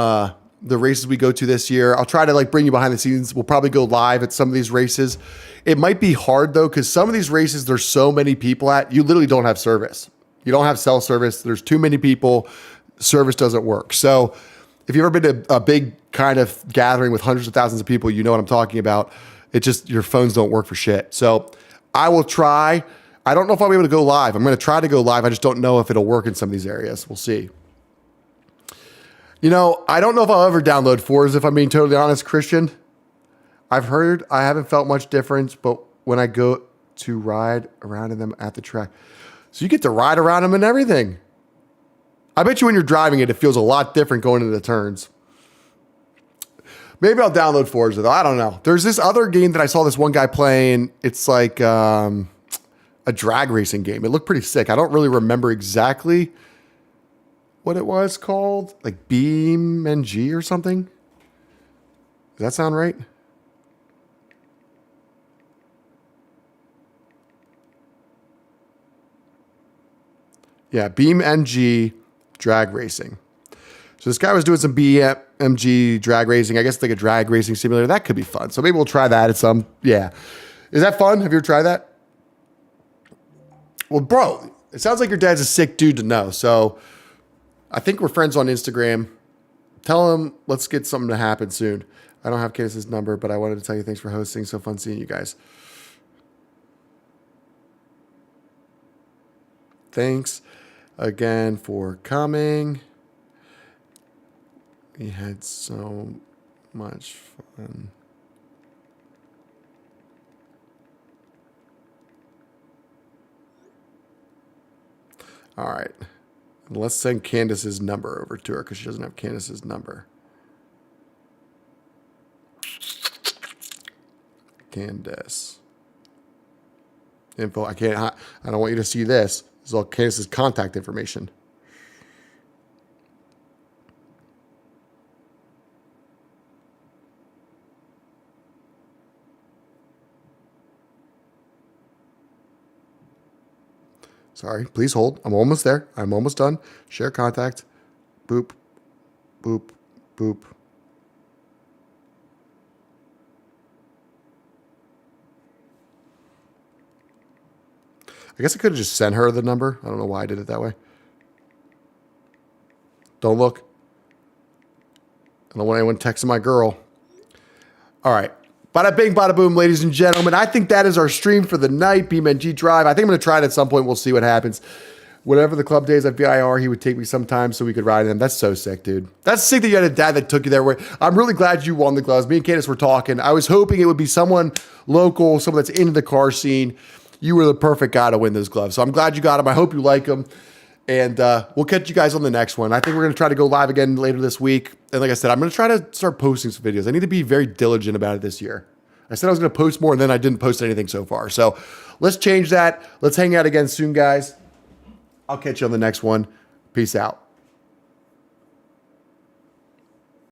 the races we go to this year. I'll try to like bring you behind the scenes. We'll probably go live at some of these races. It might be hard though, because some of these races, there's so many people at, you literally don't have service. You don't have cell service. There's too many people. Service doesn't work. So if you've ever been to a big kind of gathering with hundreds of thousands of people, you know what I'm talking about. It just, your phones don't work for shit. So I will try. I don't know if I'll be able to go live. I'm going to try to go live. I just don't know if it'll work in some of these areas. We'll see. You know, I don't know if I'll ever download Forza, if I'm being totally honest, Christian. I've heard, I haven't felt much difference, but when I go to ride around in them at the track. So you get to ride around them and everything. I bet you when you're driving it, it feels a lot different going into the turns. Maybe I'll download Forza though. I don't know. There's this other game that I saw this one guy playing. It's like a drag racing game. It looked pretty sick. I don't really remember exactly what it was called. Like Beam NG or something. Does that sound right? Yeah, Beam NG drag racing. So this guy was doing some BMG drag racing. I guess it's like a drag racing simulator. That could be fun. So maybe we'll try that at some, yeah. Is that fun? Have you ever tried that? Well, bro, it sounds like your dad's a sick dude to know. So I think we're friends on Instagram. Tell him, let's get something to happen soon. I don't have Candace's number, but I wanted to tell you thanks for hosting. So fun seeing you guys. Thanks again for coming. We had so much fun. All right. Let's send Candace's number over to her because she doesn't have Candace's number. Candace. Info. I don't want you to see this. This is all Candace's contact information. Sorry, please hold. I'm almost there. I'm almost done. Share contact. Boop, boop, boop. I guess I could have just sent her the number. I don't know why I did it that way. Don't look. I don't want anyone texting my girl. All right. Bada bing, bada boom, ladies and gentlemen. I think that is our stream for the night. BeamNG Drive. I think I'm going to try it at some point. We'll see what happens. Whatever the club days at VIR, he would take me sometimes so we could ride them. That's so sick, dude. That's sick that you had a dad that took you there. I'm really glad you won the gloves. Me and Candace were talking. I was hoping it would be someone local, someone that's into the car scene. You were the perfect guy to win those gloves. So I'm glad you got them. I hope you like them. And we'll catch you guys on the next one. I think we're going to try to go live again later this week. And like I said, I'm going to try to start posting some videos. I need to be very diligent about it this year. I said I was going to post more, and then I didn't post anything so far. So let's change that. Let's hang out again soon, guys. I'll catch you on the next one. Peace out.